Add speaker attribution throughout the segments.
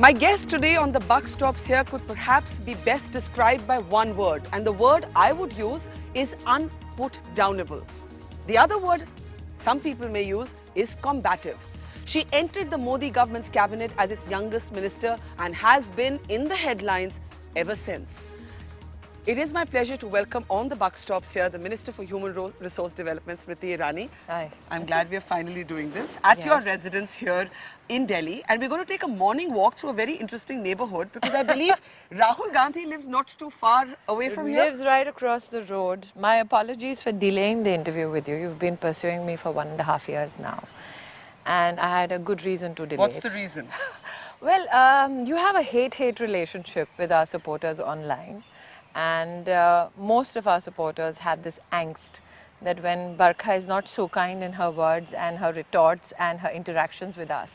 Speaker 1: My guest today on the Buck Stops Here could perhaps be best described by one word, and the word I would use is unputdownable. The other word some people may use is combative. She entered the Modi government's cabinet as its youngest minister and has been in the headlines ever since. It is my pleasure to welcome on the Buck Stops Here the Minister for Human Resource Development, Smriti Irani.
Speaker 2: Hi.
Speaker 1: I'm glad we are finally doing this at your residence here in Delhi, and we're going to take a morning walk through a very interesting neighborhood because I believe Rahul Gandhi lives not too far away from here.
Speaker 2: Lives right across the road. My apologies for delaying the interview with you. You've been pursuing me for 1.5 years now, and I had a good reason to delay.
Speaker 1: What's the reason?
Speaker 2: Well, you have a hate-hate relationship with our supporters online. And most of our supporters have this angst that when Barkha is not so kind in her words and her retorts and her interactions with us,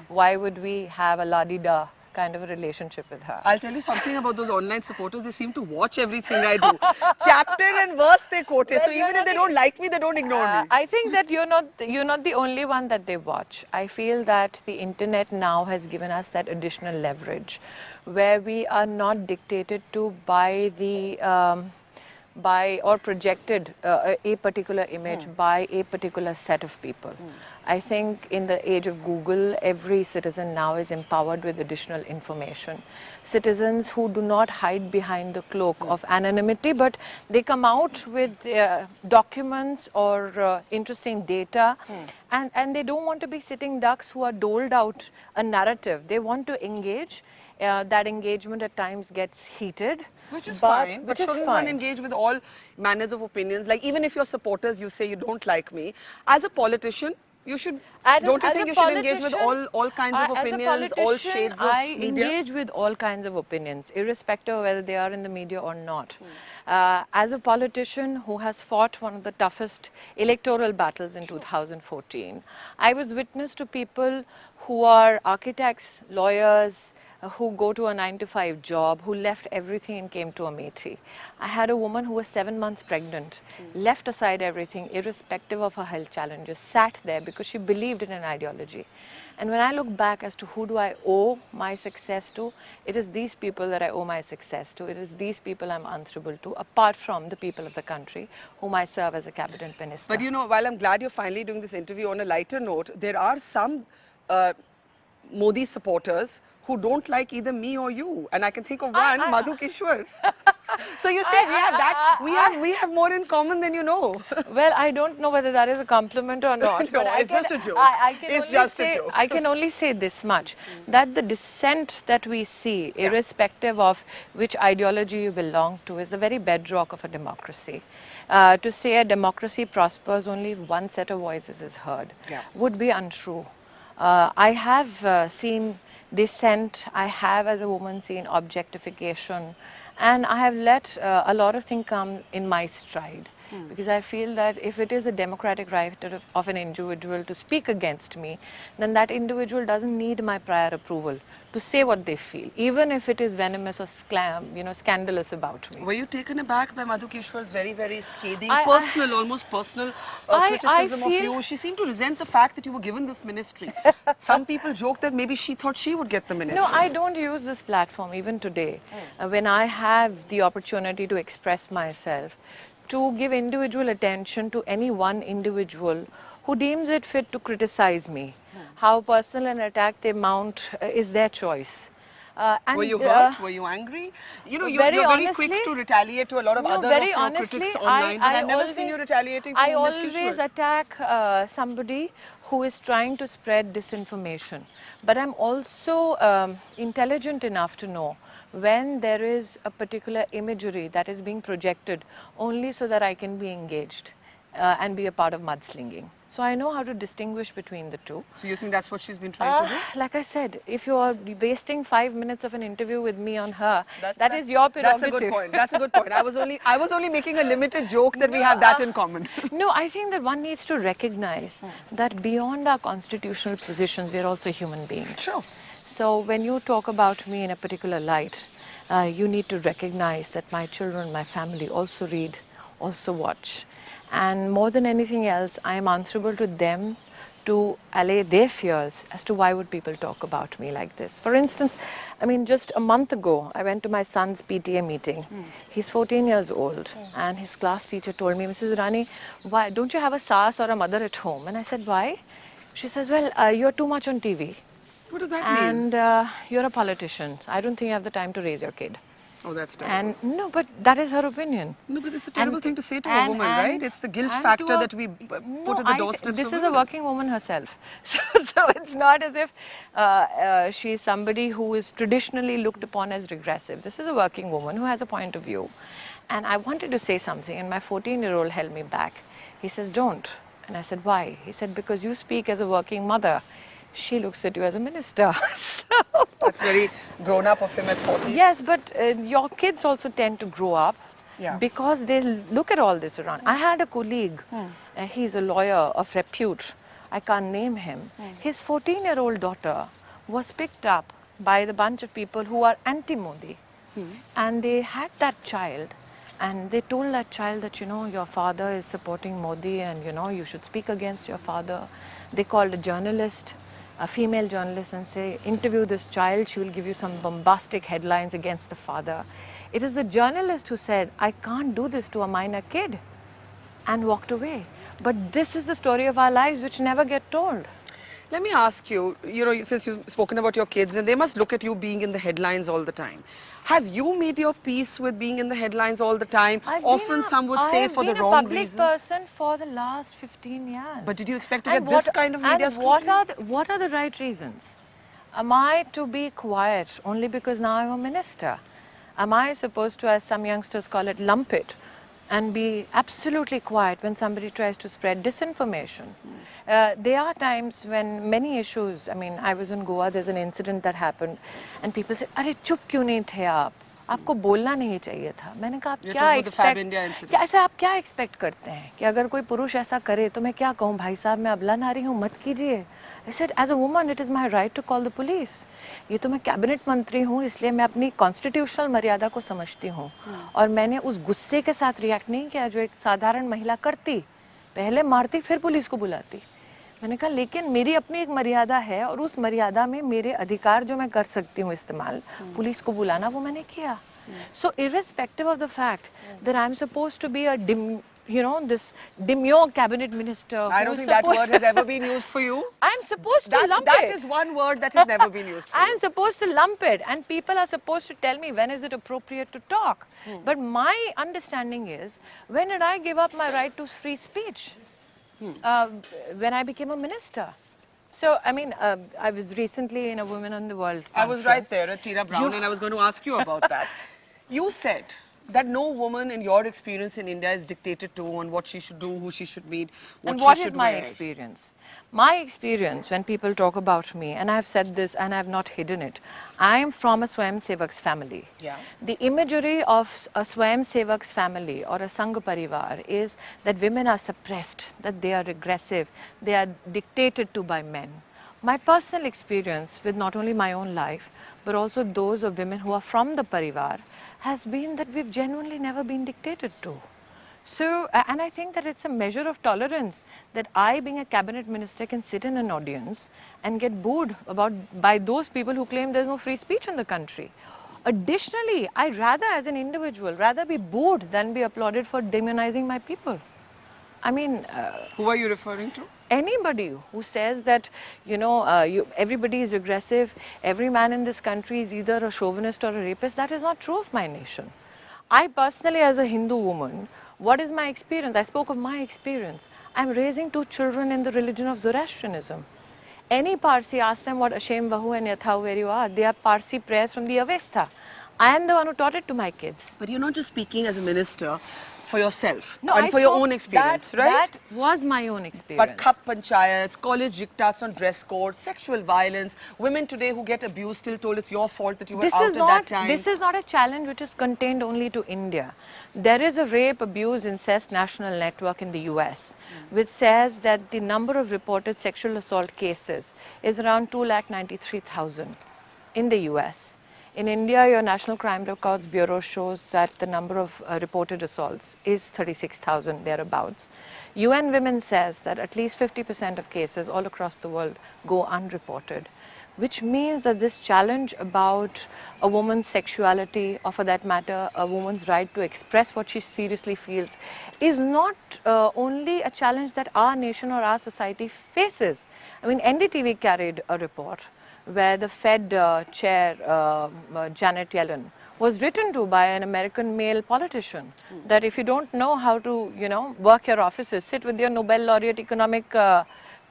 Speaker 2: why would we have a la-di-da kind of a relationship with her?
Speaker 1: I'll tell you something about those online supporters. They seem to watch everything I do. Chapter and verse they quote it. So even if they don't like me, they don't ignore me.
Speaker 2: I think that you're not the only one that they watch. I feel that the internet now has given us that additional leverage where we are not dictated to by the or projected a particular image by a particular set of people. I think in the age of Google, every citizen now is empowered with additional information. Citizens who do not hide behind the cloak of anonymity, but they come out with documents or interesting data, and they don't want to be sitting ducks who are doled out a narrative. They want to engage. That engagement at times gets heated.
Speaker 1: Which is fine, but shouldn't
Speaker 2: one
Speaker 1: one engage with all manners of opinions? Like even if your supporters, you say you don't like me, as a politician, you should, don't you think you should engage with all kinds of opinions, all shades of
Speaker 2: I
Speaker 1: media?
Speaker 2: engage with all kinds of opinions, irrespective of whether they are in the media or not. As a politician who has fought one of the toughest electoral battles in 2014, I was witness to people who are architects, lawyers, who go to a 9-to-5 job, who left everything and came to Amethi. I had a woman who was 7 months pregnant, left aside everything, irrespective of her health challenges, sat there because she believed in an ideology. And when I look back as to who do I owe my success to, it is these people that I owe my success to. It is these people I'm answerable to, apart from the people of the country, whom I serve as a cabinet minister.
Speaker 1: But you know, while I'm glad you're finally doing this interview on a lighter note, there are some Modi supporters who don't like either me or you, and I can think of one, Madhu Kishwar. So you see, we have more in common than you know.
Speaker 2: Well, I don't know whether that is a compliment or not.
Speaker 1: No,
Speaker 2: but
Speaker 1: it's just a joke.
Speaker 2: It's just a joke. I can only say this much, that the dissent that we see, irrespective of which ideology you belong to, is the very bedrock of a democracy. To say a democracy prospers only if one set of voices is heard would be untrue. I have seen dissent, I have as a woman seen objectification, and I have let a lot of things come in my stride. Because I feel that if it is a democratic right of an individual to speak against me, then that individual doesn't need my prior approval to say what they feel, even if it is venomous or scandalous about me.
Speaker 1: Were you taken aback by Madhu Kishwar's very, very scathing, almost personal criticism of you? She seemed to resent the fact that you were given this ministry. Some people joke that maybe she thought she would get the ministry.
Speaker 2: No, I don't use this platform even today. When I have the opportunity to express myself, to give individual attention to any one individual who deems it fit to criticize me. How personal an attack they mount is their choice.
Speaker 1: Were you hurt? Were you angry? You know, you're very quick to retaliate to a lot of other critics online, but I've never seen you retaliating to
Speaker 2: I always attack somebody who is trying to spread disinformation. But I'm also intelligent enough to know when there is a particular imagery that is being projected only so that I can be engaged and be a part of mudslinging. So I know how to distinguish between the two.
Speaker 1: So you think that's what she's been trying to do?
Speaker 2: Like I said, if you are wasting 5 minutes of an interview with me on her, that is your prerogative.
Speaker 1: That's a good point. That's a good point. I was only making a limited joke that we have that in common.
Speaker 2: No, I think that one needs to recognize that beyond our constitutional positions, we are also human beings.
Speaker 1: Sure.
Speaker 2: So when you talk about me in a particular light, you need to recognize that my children, my family also read, also watch. And more than anything else, I am answerable to them to allay their fears as to why would people talk about me like this. For instance, I mean, just a month ago, I went to my son's PTA meeting. He's 14 years old, and his class teacher told me, Mrs. Rani, why don't you have a sas or a mother at home? And I said, why? She says, well, you're too much on TV.
Speaker 1: What does that mean?
Speaker 2: And you're a politician. I don't think you have the time to raise your kid.
Speaker 1: Oh, that's terrible.
Speaker 2: And no, but that is her opinion.
Speaker 1: No, but it's a terrible thing to say to a
Speaker 2: and-
Speaker 1: woman, right? It's the guilt
Speaker 2: and
Speaker 1: factor
Speaker 2: to a-
Speaker 1: that we put at the doorsteps
Speaker 2: this
Speaker 1: of
Speaker 2: is a
Speaker 1: women.
Speaker 2: working woman herself. So it's not as if she is somebody who is traditionally looked upon as regressive. This is a working woman who has a point of view. And I wanted to say something, and my 14-year-old held me back. He says, don't. And I said, why? He said, because you speak as a working mother. She looks at you as a minister. So
Speaker 1: That's very grown up of him at 40.
Speaker 2: yes, but your kids also tend to grow up
Speaker 1: Yeah.
Speaker 2: because they look at all this around. I had a colleague, he's a lawyer of repute, I can't name him. His 14-year-old daughter was picked up by the bunch of people who are anti-Modi. And they had that child and they told that child that, you know, your father is supporting Modi and, you know, you should speak against your father. They called a journalist, a female journalist, and say, interview this child, she will give you some bombastic headlines against the father. It is the journalist who said, I can't do this to a minor kid, and walked away. But this is the story of our lives which never get told.
Speaker 1: Let me ask you, since you've spoken about your kids and they must look at you being in the headlines all the time. Have you made your peace with being in the headlines all the time? Often some would say for the wrong reasons.
Speaker 2: I've been a public person for the last 15 years.
Speaker 1: But did you expect to get this kind of media scrutiny?
Speaker 2: What are the right reasons? Am I to be quiet only because now I'm a minister? Am I supposed to, as some youngsters call it, lump it and be absolutely quiet when somebody tries to spread disinformation? There are times when many issues, I mean, I was in Goa, there's an incident that happened and people said, "Arey, chup kyun nahi the aap? आपको बोलना नहीं चाहिए था." मैंने कहा, आप क्या ऐसे आप क्या एक्सपेक्ट करते हैं कि अगर कोई पुरुष ऐसा करे तो मैं क्या कहूँ, भाई साहब मैं अबला नारी हूँ, मत कीजिए. I said, as a woman, it is my right to call the police. ये तो मैं कैबिनेट मंत्री हूँ, इसलिए मैं अपनी कॉन्स्टिट्यूशनल मर्यादा को समझती हूँ. और मैंने उस गुस्से के साथ रिएक्ट नहीं किया जो एक साधारण महिला करती. पहले मारती फिर पुलिस को बुलाती. मैंने कहा लेकिन मेरी अपनी एक मर्यादा है और उस मर्यादा में मेरे अधिकार जो मैं कर सकती हूँ इस्तेमाल, पुलिस को बुलाना वो मैंने किया. So irrespective of the fact that I'm supposed to be a this demure cabinet minister.
Speaker 1: I don't think that word has ever been used for you.
Speaker 2: I'm supposed to lump it.
Speaker 1: That is one word that has never been used for you.
Speaker 2: I'm supposed to lump it and people are supposed to tell me when is it appropriate to talk. But my understanding is, when did I give up my right to free speech? When I became a minister. So, I mean, I was recently in a Women on the World conference.
Speaker 1: I was right there at Tina Brown and I was going to ask you about that. You said that no woman in your experience in India is dictated to on what she should do, who she should meet, what
Speaker 2: and
Speaker 1: she
Speaker 2: what
Speaker 1: should
Speaker 2: is my
Speaker 1: wear.
Speaker 2: experience? My experience when people talk about me, and I've said this and I've not hidden it, I am from a Swayam Sevak's family.
Speaker 1: Yeah.
Speaker 2: The imagery of a Swayam Sevak's family or a Sangh Parivar is that women are suppressed, that they are regressive, they are dictated to by men. My personal experience with not only my own life, but also those of women who are from the Parivar, has been that we've genuinely never been dictated to. So, and I think that it's a measure of tolerance that I, being a cabinet minister, can sit in an audience and get booed by those people who claim there's no free speech in the country. Additionally, I rather, as an individual, rather be booed than be applauded for demonizing my people. I mean...
Speaker 1: who are you referring to?
Speaker 2: Anybody who says that, everybody is regressive, every man in this country is either a chauvinist or a rapist, that is not true of my nation. I personally, as a Hindu woman, what is my experience? I spoke of my experience. I'm raising 2 children in the religion of Zoroastrianism. Any Parsi, ask them what Ashem Vahu and Yathau where you are. They are Parsi prayers from the Avesta. I am the one who taught it to my kids.
Speaker 1: But you're not just speaking as a minister for yourself and for
Speaker 2: I
Speaker 1: your own experience, right?
Speaker 2: That was my own experience.
Speaker 1: But Khap Panchayats, college diktats on dress code, sexual violence, women today who get abused still told it's your fault that you were out at that time.
Speaker 2: This is not a challenge which is contained only to India. There is a rape, abuse, incest national network in the US which says that the number of reported sexual assault cases is around 293,000 in the US. In India, your National Crime Records Bureau shows that the number of reported assaults is 36,000 thereabouts. UN Women says that at least 50% of cases all across the world go unreported, which means that this challenge about a woman's sexuality, or for that matter, a woman's right to express what she seriously feels, is not only a challenge that our nation or our society faces. I mean, NDTV carried a report where the Fed chair, Janet Yellen, was written to by an American male politician that if you don't know how to, work your offices, sit with your Nobel laureate economic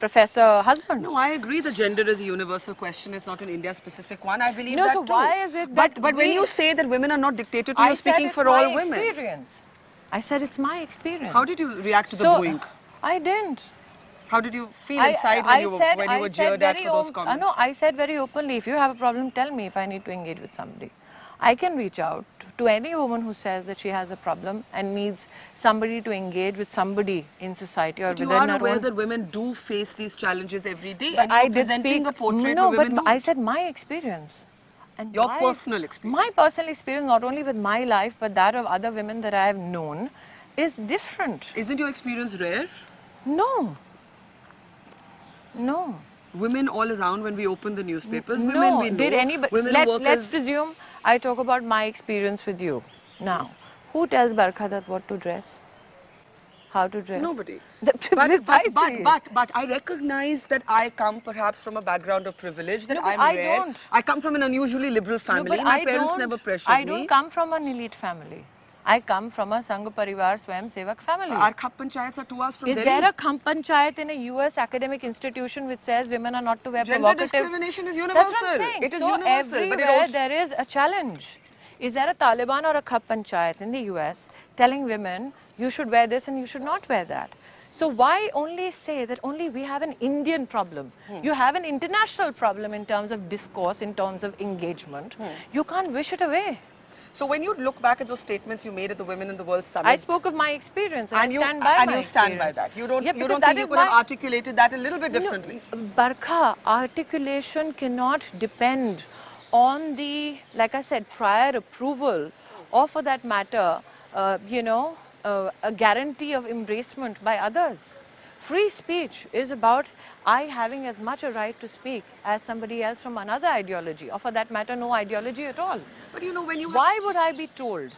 Speaker 2: professor husband.
Speaker 1: No, I agree the gender is a universal question. It's not an India-specific one. I believe
Speaker 2: No,
Speaker 1: that
Speaker 2: so
Speaker 1: too.
Speaker 2: why is it that
Speaker 1: But when you say that women are not dictated to, you're speaking for all women.
Speaker 2: Experience. I said it's my experience.
Speaker 1: How did you react to the booing?
Speaker 2: I didn't.
Speaker 1: How did you feel inside when you were jeered at for those comments?
Speaker 2: No, I said very openly, if you have a problem, tell me if I need to engage with somebody. I can reach out to any woman who says that she has a problem and needs somebody to engage with somebody in society or within her own.
Speaker 1: You are aware that women do face these challenges every day,
Speaker 2: but
Speaker 1: and you're presenting a portrait where women don't.
Speaker 2: I said my experience. And
Speaker 1: your personal experience.
Speaker 2: My personal experience, not only with my life, but that of other women that I have known, is different.
Speaker 1: Isn't your experience rare?
Speaker 2: No. No.
Speaker 1: Women all around, when we open the newspapers,
Speaker 2: no,
Speaker 1: women we know,
Speaker 2: did anybody, let's presume I talk about my experience with you. Now, who tells Barkha Dutt what to dress? How to dress?
Speaker 1: Nobody. But I recognize that I come perhaps from a background of privilege, that I'm rare.
Speaker 2: Don't.
Speaker 1: I come from an unusually liberal family. My parents never pressured me.
Speaker 2: I don't come from an elite family. I come from a Sangh Parivar Swayam Sevak family.
Speaker 1: Our Khap Panchayats are 2 hours from Delhi.
Speaker 2: Is there a Khap Panchayat in a US academic institution which says women are not to wear provocative?
Speaker 1: Gender discrimination is universal.
Speaker 2: That's what I'm saying.
Speaker 1: It is
Speaker 2: so
Speaker 1: universal.
Speaker 2: Everywhere there is a challenge. Is there a Taliban or a Khap Panchayat in the US telling women you should wear this and you should not wear that? So why only say that only we have an Indian problem? You have an international problem in terms of discourse, in terms of engagement. You can't wish it away.
Speaker 1: So when you look back at those statements you made at the Women in the World Summit,
Speaker 2: I spoke of my experience and I stand by my experience.
Speaker 1: Stand by that. You don't think you could have articulated that a little bit differently?
Speaker 2: No, Barkha, articulation cannot depend on the, like I said, prior approval or for that matter, a guarantee of embracement by others. Free speech is about I having as much a right to speak as somebody else from another ideology, or for that matter, no ideology at all.
Speaker 1: But you know, when you...
Speaker 2: Why would I be told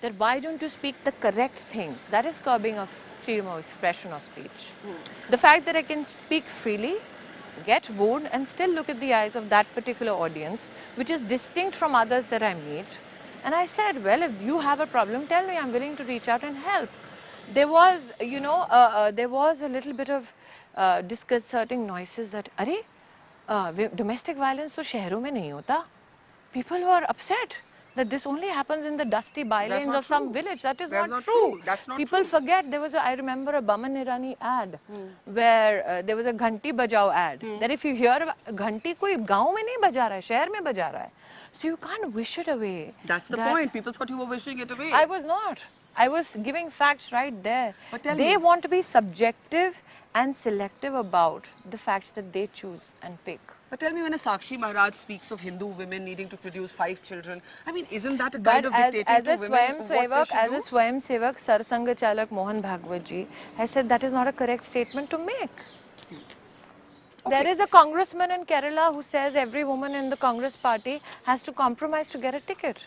Speaker 2: that why don't you speak the correct things? That is curbing of freedom of expression or speech. The fact that I can speak freely, get booed, and still look at the eyes of that particular audience, which is distinct from others that I meet. And I said, well, if you have a problem, tell me, I'm willing to reach out and help. There was, there was a little bit of disconcerting noises that, domestic violence to shehron mein nahi hota. People were upset that this only happens in the dusty bylanes of some village. That is not true.
Speaker 1: That's not
Speaker 2: People
Speaker 1: true.
Speaker 2: Forget, there was I remember a Baman Irani ad where there was a Ghanti Bajao ad. That if you hear Ghanti, koi gaon mein nahi baja raha hai, sheher mein baja raha hai. So you can't wish it away.
Speaker 1: That's the point. People thought you were wishing it away.
Speaker 2: I was not. I was giving facts right there.
Speaker 1: But tell
Speaker 2: they
Speaker 1: me.
Speaker 2: want to be subjective and selective about the facts that they choose and pick.
Speaker 1: But tell me, when a Sakshi Maharaj speaks of Hindu women needing to produce 5 children, I mean, isn't that a kind of dictating to women what they should do?
Speaker 2: As a Swayam Sevak, Sarsanga Chalak Mohan Bhagwat ji has said that is not a correct statement to make. There is a congressman in Kerala who says every woman in the Congress party has to compromise to get a ticket.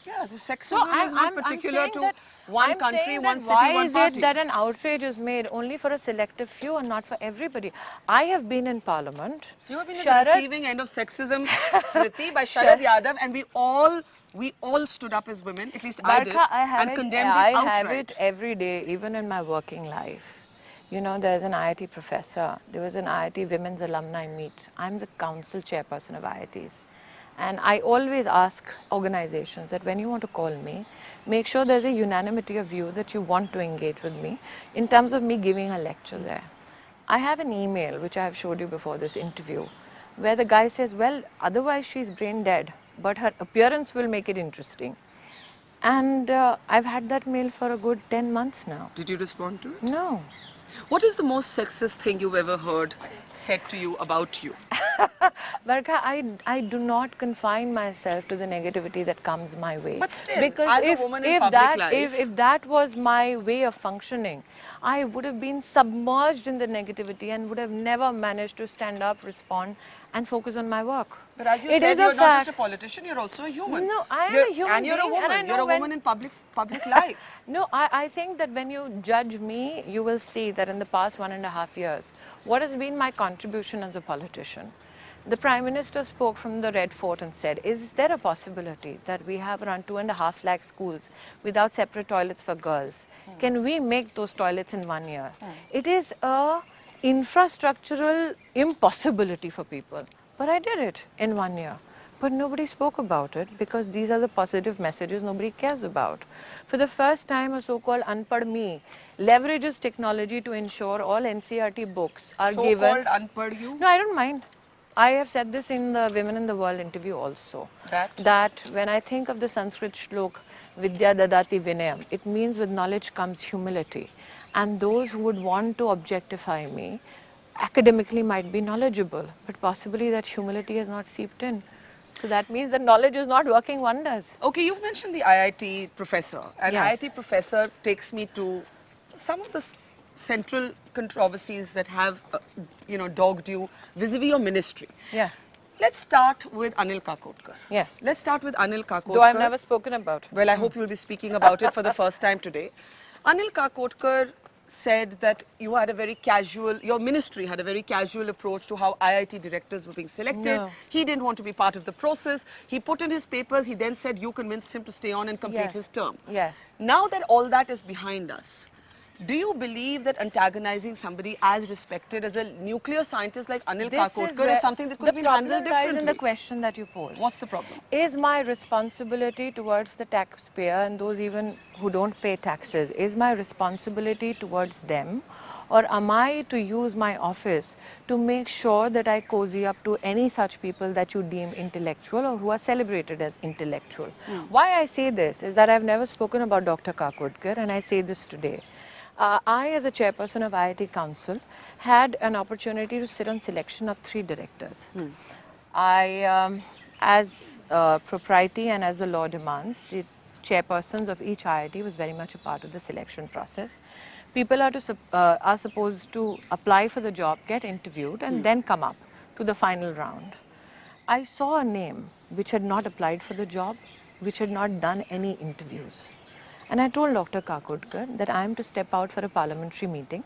Speaker 1: Yeah, the sexism is not particular to one country, one city, one party.
Speaker 2: Why is it that an outrage is made only for a selective few and not for everybody? I have been in Parliament.
Speaker 1: You have been at the receiving end of sexism, Smriti, by Sharad Yadav, and we all stood up as women, at least I did, and condemned it outright.
Speaker 2: I have it every day, even in my working life. You know, there's an IIT professor. There was an IIT Women's Alumni Meet. I'm the council chairperson of IITs. And I always ask organizations that when you want to call me, make sure there's a unanimity of view that you want to engage with me in terms of me giving a lecture there. I have an email, which I have showed you before this interview, where the guy says, well, otherwise she's brain dead, but her appearance will make it interesting. And I've had that mail for a good 10 months now.
Speaker 1: Did you respond to it?
Speaker 2: No.
Speaker 1: What is the most sexist thing you've ever heard said to you about you?
Speaker 2: Barkha, I do not confine myself to the negativity that comes my way.
Speaker 1: But still,
Speaker 2: because
Speaker 1: as a woman in public life,
Speaker 2: if that was my way of functioning, I would have been submerged in the negativity and would have never managed to stand up, respond, and focus on my work.
Speaker 1: But as you
Speaker 2: It
Speaker 1: said,
Speaker 2: is a
Speaker 1: you're not just a
Speaker 2: fact.
Speaker 1: politician, you're also a human.
Speaker 2: No, I am a human
Speaker 1: And you're a
Speaker 2: being, and I
Speaker 1: woman.
Speaker 2: know
Speaker 1: You're a
Speaker 2: when-
Speaker 1: woman in public life.
Speaker 2: No, I think that when you judge me, you will see that in the past 1.5 years, what has been my contribution as a politician? The Prime Minister spoke from the Red Fort and said, is there a possibility that we have around 2.5 lakh schools without separate toilets for girls? Can we make those toilets in 1 year? It is a infrastructural impossibility for people. But I did it in 1 year. But nobody spoke about it because these are the positive messages nobody cares about. For the first time, a so-called unpad me leverages technology to ensure all NCERT books are given.
Speaker 1: So-called unpad you?
Speaker 2: No, I don't mind. I have said this in the Women in the World interview also. That when I think of the Sanskrit shlok, Vidya Dadati Vinayam, it means with knowledge comes humility. And those who would want to objectify me academically might be knowledgeable, but possibly that humility has not seeped in. So that means that knowledge is not working wonders.
Speaker 1: Okay, you've mentioned the IIT professor. And
Speaker 2: Yes.
Speaker 1: IIT professor takes me to some of the central controversies that have, dogged you vis-a-vis your ministry.
Speaker 2: Yeah.
Speaker 1: Let's start with Anil Kakotkar.
Speaker 2: Yes.
Speaker 1: Let's start with Anil Kakotkar.
Speaker 2: Though I've never spoken about it.
Speaker 1: Well, I hope you'll be speaking about it for the first time today. Anil Kakotkar said that you had a very casual, your ministry had a very casual approach to how IIT directors were being selected.
Speaker 2: No.
Speaker 1: He didn't want to be part of the process. He put in his papers. He then said you convinced him to stay on and complete
Speaker 2: Yes.
Speaker 1: his term.
Speaker 2: Yes.
Speaker 1: Now that all that is behind us, do you believe that antagonizing somebody as respected as a nuclear scientist like Anil Kakotkar is something that could have been handled
Speaker 2: The problem lies in
Speaker 1: differently?
Speaker 2: the question that you posed.
Speaker 1: What's the problem?
Speaker 2: Is my responsibility towards the taxpayer and those even who don't pay taxes, is my responsibility towards them, or am I to use my office to make sure that I cozy up to any such people that you deem intellectual or who are celebrated as intellectual? Why I say this is that I've never spoken about Dr. Kakotkar, and I say this today. I, as a chairperson of IIT Council, had an opportunity to sit on selection of 3 directors. As propriety and as the law demands, the chairpersons of each IIT was very much a part of the selection process. People are supposed to apply for the job, get interviewed, and then come up to the final round. I saw a name which had not applied for the job, which had not done any interviews. And I told Dr. Kakotkar that I am to step out for a parliamentary meeting.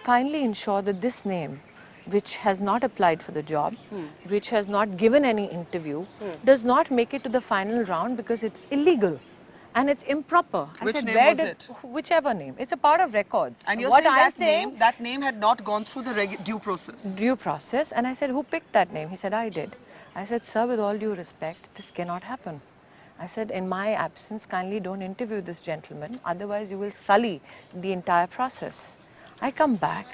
Speaker 2: Kindly ensure that this name, which has not applied for the job, which has not given any interview, does not make it to the final round because it's illegal and it's improper.
Speaker 1: Which name was it?
Speaker 2: Whichever name. It's a part of records.
Speaker 1: And you're
Speaker 2: What
Speaker 1: saying
Speaker 2: I'm
Speaker 1: that name had not gone through the due process.
Speaker 2: Due process. And I said, who picked that name? He said, I did. I said, sir, with all due respect, this cannot happen. I said, in my absence, kindly don't interview this gentleman, otherwise you will sully the entire process. I come back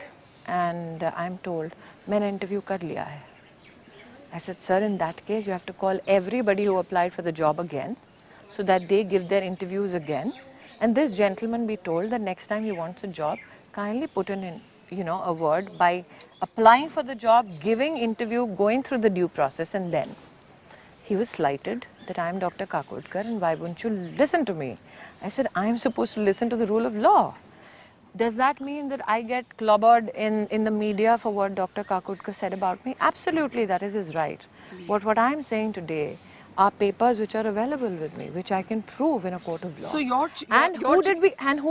Speaker 2: and I'm told, maine interview kar liya hai. I said, sir, in that case, you have to call everybody who applied for the job again, so that they give their interviews again. And this gentleman be told that next time he wants a job, kindly put in, a word by applying for the job, giving interview, going through the due process, and then. He was slighted that I am Dr. Kakotkar and why won't you listen to me? I said, I am supposed to listen to the rule of law. Does that mean that I get clobbered in the media for what Dr. Kakotkar said about me? Absolutely, that is his right. But what I am saying today are papers which are available with me, which I can prove in a court of law.
Speaker 1: So
Speaker 2: who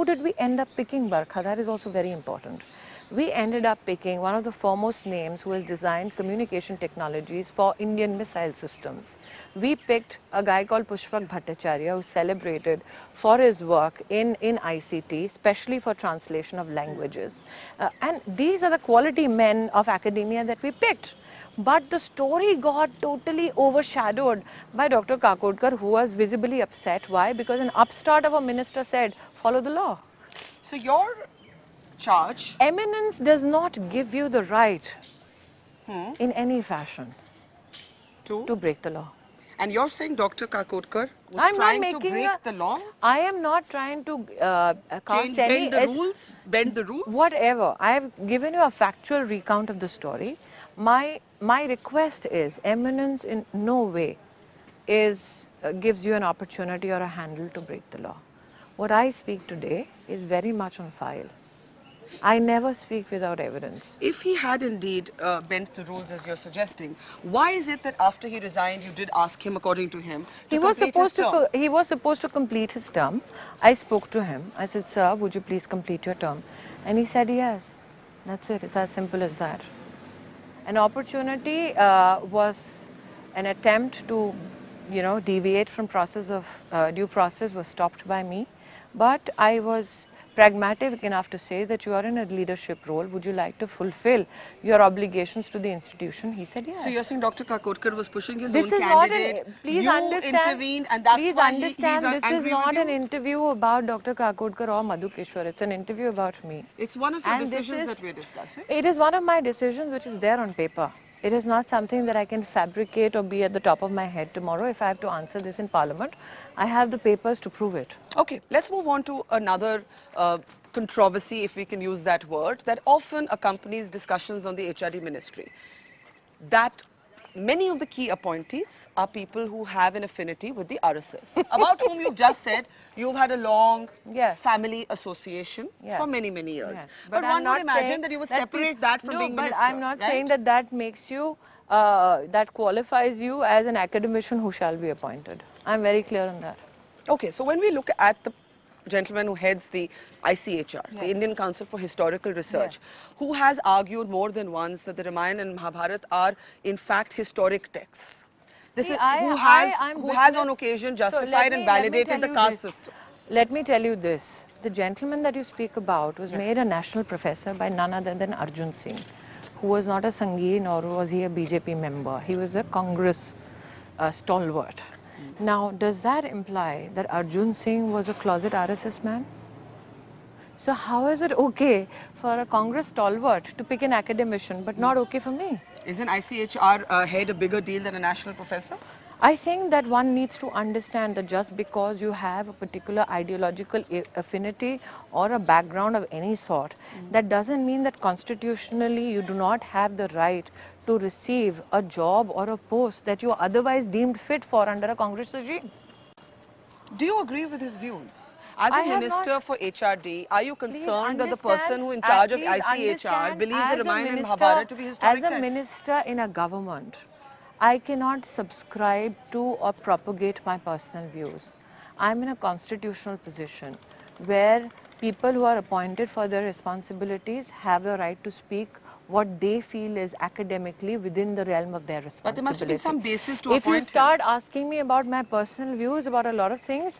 Speaker 2: did we end up picking, Barkha? That is also very important. We ended up picking one of the foremost names who has designed communication technologies for Indian missile systems. We picked a guy called Pushpak Bhattacharya, who's celebrated for his work in ICT, especially for translation of languages. And these are the quality men of academia that we picked. But the story got totally overshadowed by Dr. Kakotkar, who was visibly upset. Why? Because an upstart of a minister said, follow the law.
Speaker 1: So your charge...
Speaker 2: Eminence does not give you the right in any fashion to break the law.
Speaker 1: And you're saying Dr. Kakotkar was
Speaker 2: I'm
Speaker 1: trying
Speaker 2: not
Speaker 1: to
Speaker 2: making
Speaker 1: break the law?
Speaker 2: I am not trying to
Speaker 1: Bend the rules? Bend the rules?
Speaker 2: Whatever. I have given you a factual recount of the story. my request is, eminence in no way gives you an opportunity or a handle to break the law. What I speak today is very much on file. I never speak without evidence.
Speaker 1: If he had indeed bent the rules as you're suggesting, why is it that after he resigned, you did ask him, according to him, to complete his term?
Speaker 2: He was supposed to complete his term. I spoke to him. I said, sir, would you please complete your term? And he said yes. That's it. It's as simple as that. An opportunity was an attempt to, deviate from process of due process was stopped by me. But I was pragmatic enough to say that you are in a leadership role. Would you like to fulfill your obligations to the institution? He said yes.
Speaker 1: So you're saying Dr. Kakodkar was pushing his
Speaker 2: This
Speaker 1: own
Speaker 2: is
Speaker 1: candidate.
Speaker 2: Please
Speaker 1: you
Speaker 2: understand,
Speaker 1: intervened, and that's
Speaker 2: please
Speaker 1: why
Speaker 2: understand,
Speaker 1: he's
Speaker 2: this
Speaker 1: angry
Speaker 2: is not
Speaker 1: with you?
Speaker 2: an interview about Dr. Kakodkar or Madhukeshwar. It's an interview about me.
Speaker 1: It's one of your
Speaker 2: And
Speaker 1: decisions that we're discussing.
Speaker 2: It is one of my decisions which is there on paper. It is not something that I can fabricate or be at the top of my head tomorrow. If I have to answer this in Parliament, I have the papers to prove it.
Speaker 1: Okay, let's move on to another controversy, if we can use that word, that often accompanies discussions on the HRD ministry. That many of the key appointees are people who have an affinity with the RSS, about whom you've just said you've had a long family association for many, many years.
Speaker 2: Yes.
Speaker 1: But one would imagine that you would separate that from being minister.
Speaker 2: No, but I'm not saying that that makes you, that qualifies you as an academician who shall be appointed. I'm very clear on that.
Speaker 1: Okay, so when we look at the gentleman who heads the ICHR, the Indian Council for Historical Research, who has argued more than once that the Ramayana and Mahabharata are in fact historic texts. This is who has on occasion justified and validated the caste system.
Speaker 2: Let me tell you this. The gentleman that you speak about was made a national professor by none other than Arjun Singh, who was not a Sanghi nor was he a BJP member. He was a Congress stalwart. Now, does that imply that Arjun Singh was a closet RSS man? So how is it okay for a Congress stalwart to pick an academician but not okay for me?
Speaker 1: Is an ICHR head a bigger deal than a national professor?
Speaker 2: I think that one needs to understand that just because you have a particular ideological affinity or a background of any sort, that doesn't mean that constitutionally you do not have the right to receive a job or a post that you are otherwise deemed fit for under a Congress regime.
Speaker 1: Do you agree with his views? As a minister for HRD, are you concerned that the person who in charge of ICHR believes the Ramayana and Mahabharata to be historic texts?
Speaker 2: As a minister in a government, I cannot subscribe to or propagate my personal views. I'm in a constitutional position where people who are appointed for their responsibilities have the right to speak what they feel is academically within the realm of their responsibility.
Speaker 1: But there must have been some basis to appoint him.
Speaker 2: If you start asking me about my personal views about a lot of things,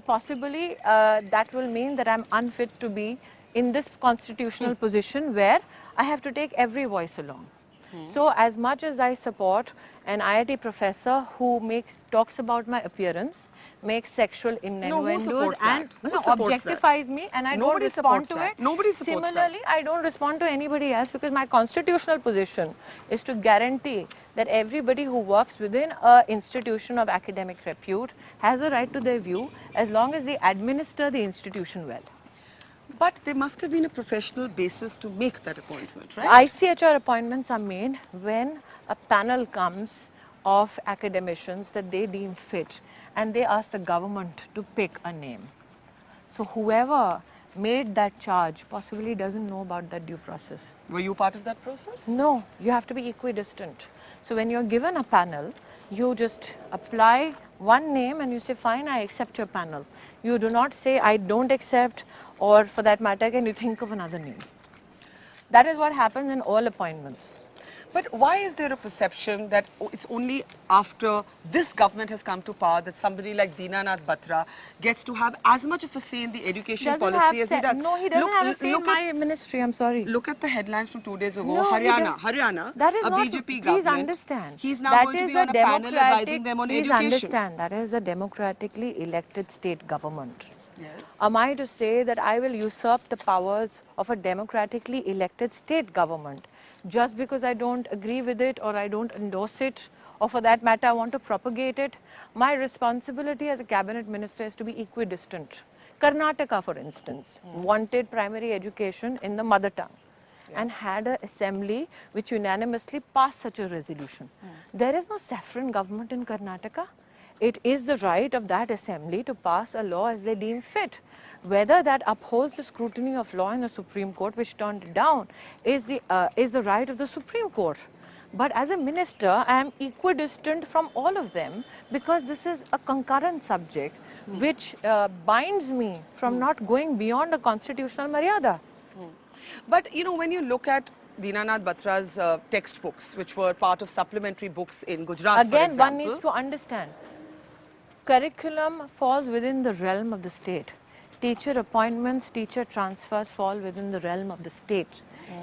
Speaker 2: possibly that will mean that I'm unfit to be in this constitutional position where I have to take every voice along. So as much as I support an IIT professor who talks about my appearance, makes sexual innuendos and objectifies me, and I don't respond to it.
Speaker 1: Nobody supports that.
Speaker 2: Similarly, I don't respond to anybody else because my constitutional position is to guarantee that everybody who works within an institution of academic repute has a right to their view as long as they administer the institution well.
Speaker 1: But there must have been a professional basis to make that appointment, right?
Speaker 2: ICHR appointments are made when a panel comes of academicians that they deem fit and they ask the government to pick a name. So whoever made that charge possibly doesn't know about that due process.
Speaker 1: Were you part of that process?
Speaker 2: No, you have to be equidistant. So when you're given a panel, you just apply one name and you say, fine, I accept your panel. You do not say, I don't accept, or for that matter, can you think of another name? That is what happens in all appointments.
Speaker 1: But why is there a perception that it's only after this government has come to power that somebody like Dinanath Batra gets to have as much of a say in the education policy as he does?
Speaker 2: No, he doesn't have a say in my ministry, I'm sorry.
Speaker 1: Look at the headlines from 2 days ago.
Speaker 2: No,
Speaker 1: Haryana,
Speaker 2: that is
Speaker 1: a
Speaker 2: not,
Speaker 1: BJP government.
Speaker 2: Please understand.
Speaker 1: He's now going to be on a panel advising them on education.
Speaker 2: Please understand, that is a democratically elected state government.
Speaker 1: Yes.
Speaker 2: Am I to say that I will usurp the powers of a democratically elected state government just because I don't agree with it or I don't endorse it, or for that matter I want to propagate it? My responsibility as a cabinet minister is to be equidistant. Karnataka, for instance, wanted primary education in the mother tongue. and had an assembly which unanimously passed such a resolution. There is no saffron government in Karnataka. It is the right of that assembly to pass a law as they deem fit. Whether that upholds the scrutiny of law in the Supreme Court, which turned it down, is the right of the Supreme Court. But as a minister, I am equidistant from all of them, because this is a concurrent subject which binds me from not going beyond a constitutional maryada.
Speaker 1: But you know, when you look at Dinanath Batra's textbooks, which were part of supplementary books in Gujarat,
Speaker 2: Again, one needs to understand, curriculum falls within the realm of the state. Teacher appointments, teacher transfers fall within the realm of the state.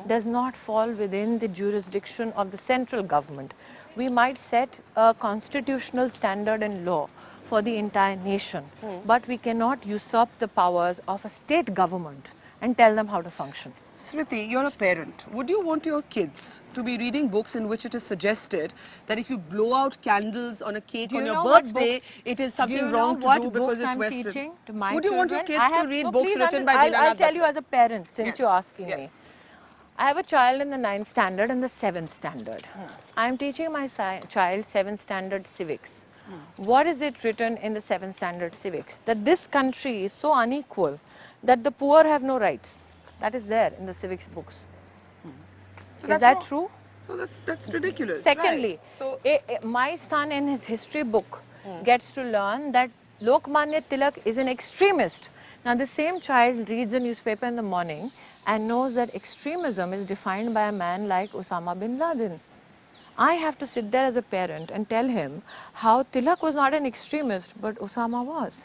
Speaker 2: Does not fall within the jurisdiction of the central government. We might set a constitutional standard and law for the entire nation, but we cannot usurp the powers of a state government and tell them how to function.
Speaker 1: Smriti, you're a parent. Would you want your kids to be reading books in which it is suggested that if you blow out candles on a cake on your birthday, it is something wrong to do because it's Western?
Speaker 2: Teaching to my
Speaker 1: Would you want your kids to read books written by Dinanath
Speaker 2: I'll tell you
Speaker 1: Batra?
Speaker 2: as a parent, since
Speaker 1: Yes.
Speaker 2: you're asking
Speaker 1: Yes.
Speaker 2: me. I have a child in the 9th standard and the 7th standard. I am teaching my child 7th standard civics. What is it written in the 7th standard civics? That this country is so unequal that the poor have no rights. That is there in the civics books.
Speaker 1: So
Speaker 2: Is that true?
Speaker 1: So that's ridiculous.
Speaker 2: Secondly,
Speaker 1: right. So
Speaker 2: my son in his history book gets to learn that Lokmanya Tilak is an extremist. Now the same child reads the newspaper in the morning and knows that extremism is defined by a man like Osama bin Laden. I have to sit there as a parent and tell him how Tilak was not an extremist, but Osama was.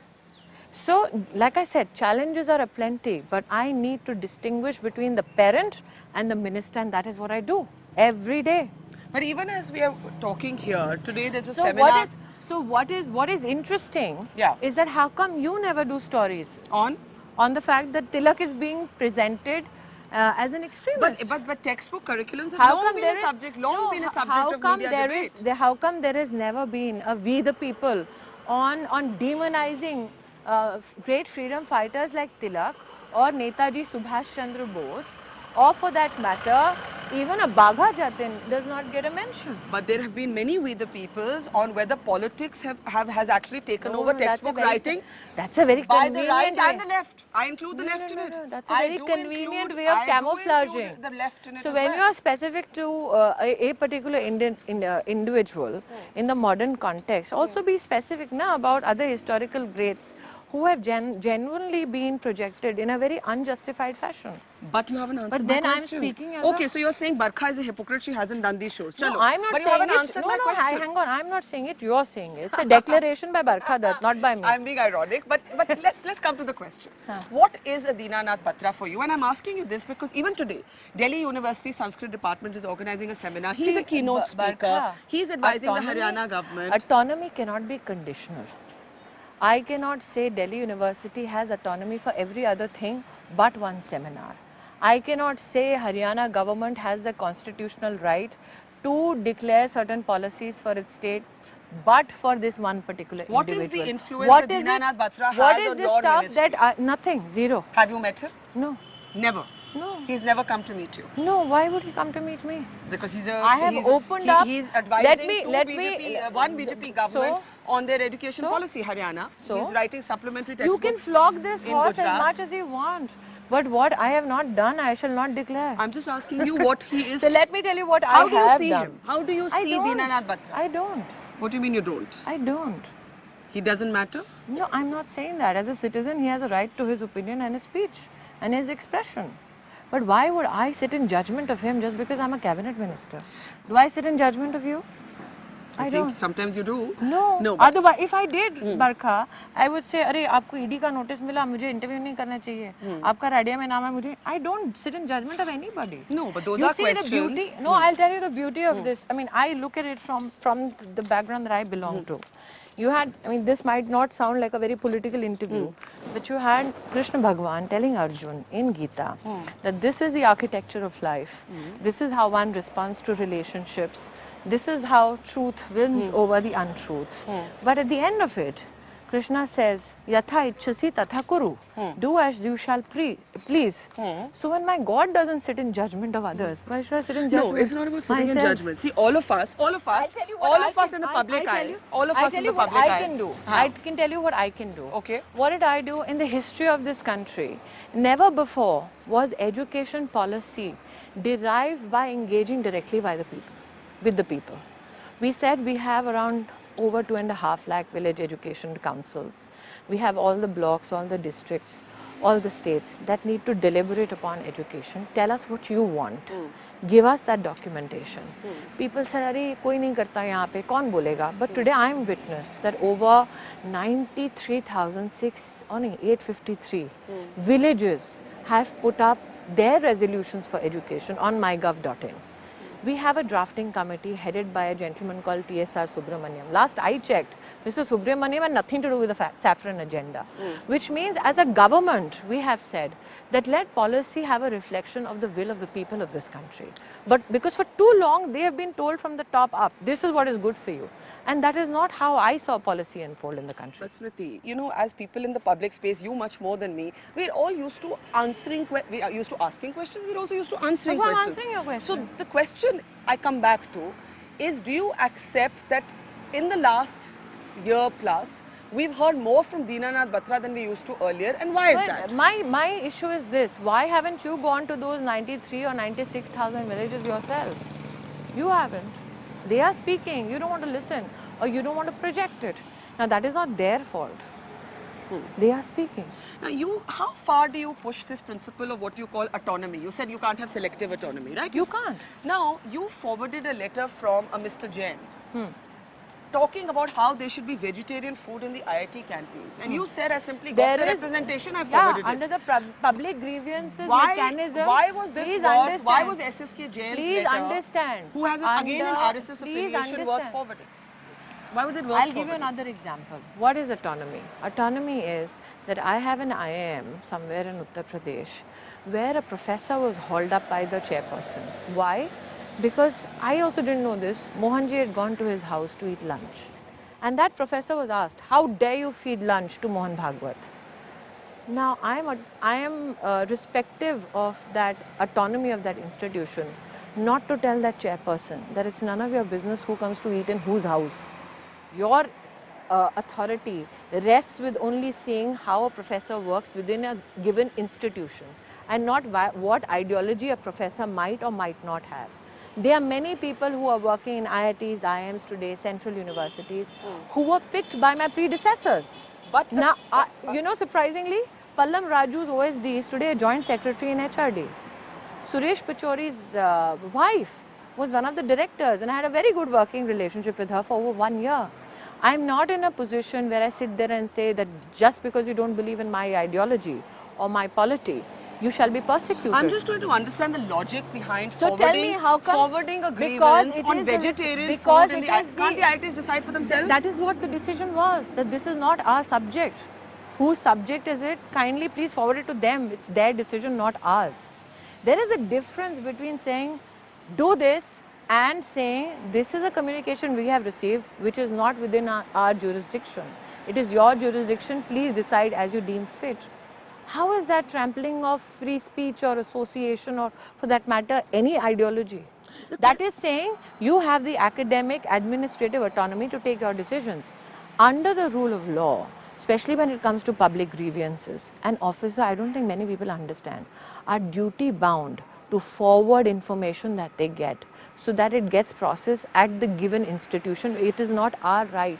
Speaker 2: So, like I said, challenges are aplenty, but I need to distinguish between the parent and the minister, and that is what I do every day.
Speaker 1: But even as we are talking here, today there's a
Speaker 2: So
Speaker 1: seminar
Speaker 2: what is interesting
Speaker 1: Yeah.
Speaker 2: is that how come you never do stories
Speaker 1: on...
Speaker 2: on the fact that Tilak is being presented as an extremist?
Speaker 1: But textbook curriculums have
Speaker 2: How
Speaker 1: long
Speaker 2: come
Speaker 1: been
Speaker 2: there
Speaker 1: a
Speaker 2: is
Speaker 1: subject, long been a subject
Speaker 2: how
Speaker 1: of
Speaker 2: come
Speaker 1: media
Speaker 2: there
Speaker 1: debate.
Speaker 2: is how come there has never been a we the people on demonizing great freedom fighters like Tilak or Netaji Subhash Chandra Bose, or for that matter even a Bagha Jatin does not get a mention?
Speaker 1: But there have been many We the Peoples on whether politics has actually taken over
Speaker 2: No, that's a
Speaker 1: textbook
Speaker 2: very-
Speaker 1: writing
Speaker 2: That's a very
Speaker 1: by the
Speaker 2: convenient
Speaker 1: right
Speaker 2: way.
Speaker 1: and the left. I include the left in it.
Speaker 2: No, that's a
Speaker 1: I
Speaker 2: very
Speaker 1: do
Speaker 2: convenient
Speaker 1: include-
Speaker 2: way of
Speaker 1: I do
Speaker 2: camouflaging.
Speaker 1: include the left in it
Speaker 2: So
Speaker 1: as
Speaker 2: when
Speaker 1: well.
Speaker 2: you are specific to a particular individual in the modern context, also be specific now about other historical greats who have genuinely been projected in a very unjustified fashion.
Speaker 1: But you haven't answered
Speaker 2: But
Speaker 1: my
Speaker 2: then I'm
Speaker 1: question.
Speaker 2: speaking as
Speaker 1: Okay,
Speaker 2: a-
Speaker 1: so you're saying Barkha is a hypocrite, she hasn't done these shows.
Speaker 2: No,
Speaker 1: Chalo.
Speaker 2: I'm not
Speaker 1: but you
Speaker 2: saying
Speaker 1: haven't
Speaker 2: it.
Speaker 1: answered
Speaker 2: No,
Speaker 1: my
Speaker 2: no,
Speaker 1: question.
Speaker 2: hang on. I'm not saying it. You're saying it. It's a declaration by Barkha Dutt, not by me.
Speaker 1: I'm being ironic, but let's come to the question.
Speaker 2: Huh.
Speaker 1: What is a Dinanath Batra for you? And I'm asking you this because even today, Delhi University Sanskrit Department is organizing a seminar. He's a keynote speaker.
Speaker 2: Barkha,
Speaker 1: He's advising the
Speaker 2: autonomy-
Speaker 1: Haryana government.
Speaker 2: Autonomy cannot be conditional. I cannot say Delhi University has autonomy for every other thing but one seminar. I cannot say Haryana government has the constitutional right to declare certain policies for its state but for this one particular
Speaker 1: What is
Speaker 2: individual.
Speaker 1: the influence
Speaker 2: What
Speaker 1: that
Speaker 2: is
Speaker 1: Dinanath Batra
Speaker 2: What
Speaker 1: has
Speaker 2: is
Speaker 1: on
Speaker 2: this
Speaker 1: your
Speaker 2: stuff
Speaker 1: ministry?
Speaker 2: that nothing, zero.
Speaker 1: Have you met him?
Speaker 2: No,
Speaker 1: Never.
Speaker 2: no.
Speaker 1: He's never come to meet you.
Speaker 2: No, why would he come to meet me?
Speaker 1: Because
Speaker 2: I have opened up.
Speaker 1: He's advising one
Speaker 2: So-
Speaker 1: BJP government on their education policy, Haryana.
Speaker 2: So-
Speaker 1: He's writing supplementary
Speaker 2: You
Speaker 1: textbooks.
Speaker 2: can flog this
Speaker 1: in
Speaker 2: horse as
Speaker 1: Gujarat.
Speaker 2: much as you want. But what I have not done, I shall not declare.
Speaker 1: I'm just asking you what he is.
Speaker 2: So let me tell you what
Speaker 1: How
Speaker 2: I
Speaker 1: do you
Speaker 2: have
Speaker 1: see
Speaker 2: done.
Speaker 1: him? How do you
Speaker 2: I
Speaker 1: see
Speaker 2: don't.
Speaker 1: Dinanath Batra?
Speaker 2: I don't.
Speaker 1: What do you mean you don't?
Speaker 2: I don't.
Speaker 1: He doesn't matter?
Speaker 2: No, I'm not saying that. As a citizen, he has a right to his opinion and his speech and his expression. But why would I sit in judgment of him just because I'm a cabinet minister? Do I sit in judgment of you? I
Speaker 1: think
Speaker 2: don't.
Speaker 1: sometimes you do.
Speaker 2: No.
Speaker 1: No, but-
Speaker 2: Otherwise, if I did, Barkha, I would say, अरे आपको ED का notice मिला, मुझे interview नहीं करना चाहिए. आपका radio में नाम है मुझे. I don't sit in judgment of anybody.
Speaker 1: No, but those
Speaker 2: You
Speaker 1: are
Speaker 2: see
Speaker 1: questions.
Speaker 2: the beauty. No, I'll tell you the beauty of this. I mean, I look at it from the background that I belong to. You had, I mean, this might not sound like a very political interview, but you had Krishna Bhagwan telling Arjun in Gita that this is the architecture of life. This is how one responds to relationships. This is how truth wins over the untruth. But at the end of it, Krishna says, Yatha ichchasi tatha kuru. Do as you shall please. So when my God doesn't sit in judgment of others, why should I sit in judgment?
Speaker 1: No, it's not about sitting in
Speaker 2: myself?
Speaker 1: judgment. See, all of us
Speaker 2: I'll tell you what
Speaker 1: all
Speaker 2: I
Speaker 1: of us
Speaker 2: can-
Speaker 1: in the public
Speaker 2: I'll
Speaker 1: eye,
Speaker 2: tell you-
Speaker 1: all of
Speaker 2: I'll
Speaker 1: us
Speaker 2: tell
Speaker 1: in
Speaker 2: you
Speaker 1: the
Speaker 2: what
Speaker 1: public
Speaker 2: I
Speaker 1: eye.
Speaker 2: can do.
Speaker 1: Huh.
Speaker 2: I can tell you what I can do.
Speaker 1: Okay.
Speaker 2: What did I do in the history of this country? Never before was education policy derived by engaging directly by the people, with the people. We said we have around over 2.5 lakh village education councils. We have all the blocks, all the districts, all the states that need to deliberate upon education. Tell us what you want. Give us that documentation. People said, "Arey, koi nahi karta yahan pe, kaun bolega?" But today I am witness that over 853 villages have put up their resolutions for education on mygov.in. We have a drafting committee headed by a gentleman called TSR Subramaniam. Last I checked, Mr. Subramaniam had nothing to do with the saffron agenda, which means as a government we have said that let policy have a reflection of the will of the people of this country. But because for too long they have been told from the top up, this is what is good for you. And that is not how I saw policy unfold in the country.
Speaker 1: But Smriti, you know, as people in the public space, you much more than me, we're all used to answering, we are used to asking questions, we're also used to answering
Speaker 2: So I'm
Speaker 1: questions.
Speaker 2: answering your question.
Speaker 1: So the question I come back to is, do you accept that in the last year plus, we've heard more from Dinanath Batra than we used to earlier, and why is
Speaker 2: But
Speaker 1: that?
Speaker 2: my issue is this: why haven't you gone to those 93 or 96,000 villages yourself? You haven't. They are speaking. You don't want to listen, or you don't want to project it. Now that is not their fault. They are speaking.
Speaker 1: Now, how far do you push this principle of what you call autonomy? You said you can't have selective autonomy, right?
Speaker 2: You can't.
Speaker 1: Now, you forwarded a letter from a Mr. Jain talking about how there should be vegetarian food in the IIT canteens. And you said, I simply got the representation, I forwarded it.
Speaker 2: Under the public grievances mechanism.
Speaker 1: Why was this work, why was SSK Jain's
Speaker 2: Please
Speaker 1: letter,
Speaker 2: understand.
Speaker 1: who has again an RSS affiliation, worth forwarding? Why was it worth
Speaker 2: I'll give you another example. What is autonomy? Autonomy is that I have an IIM somewhere in Uttar Pradesh where a professor was hauled up by the chairperson. Why? Because I also didn't know this. Mohanji had gone to his house to eat lunch. And that professor was asked, how dare you feed lunch to Mohan Bhagwat? Now, I am respective of that autonomy of that institution, not to tell that chairperson that it's none of your business who comes to eat in whose house. Your authority rests with only seeing how a professor works within a given institution and not what ideology a professor might or might not have. There are many people who are working in IITs, IIMs today, central universities, who were picked by my predecessors. But now, you know, surprisingly, Pallam Raju's OSD is today a joint secretary in HRD. Suresh Pachori's wife was one of the directors, and I had a very good working relationship with her for over 1 year. I'm not in a position where I sit there and say that just because you don't believe in my ideology or my polity, you shall be persecuted.
Speaker 1: I'm just trying to understand the logic behind
Speaker 2: so tell me how come
Speaker 1: forwarding a grievance on vegetarian food in the can't the IITs decide for themselves?
Speaker 2: That is what the decision was, that this is not our subject. Whose subject is it? Kindly please forward it to them. It's their decision, not ours. There is a difference between saying, do this, and saying, this is a communication we have received which is not within our jurisdiction. It is your jurisdiction, please decide as you deem fit. How is that trampling of free speech or association, or for that matter any ideology? That is saying you have the academic administrative autonomy to take your decisions. Under the rule of law, especially when it comes to public grievances, an officer, I don't think many people understand, are duty bound to forward information that they get so that it gets processed at the given institution. It is not our right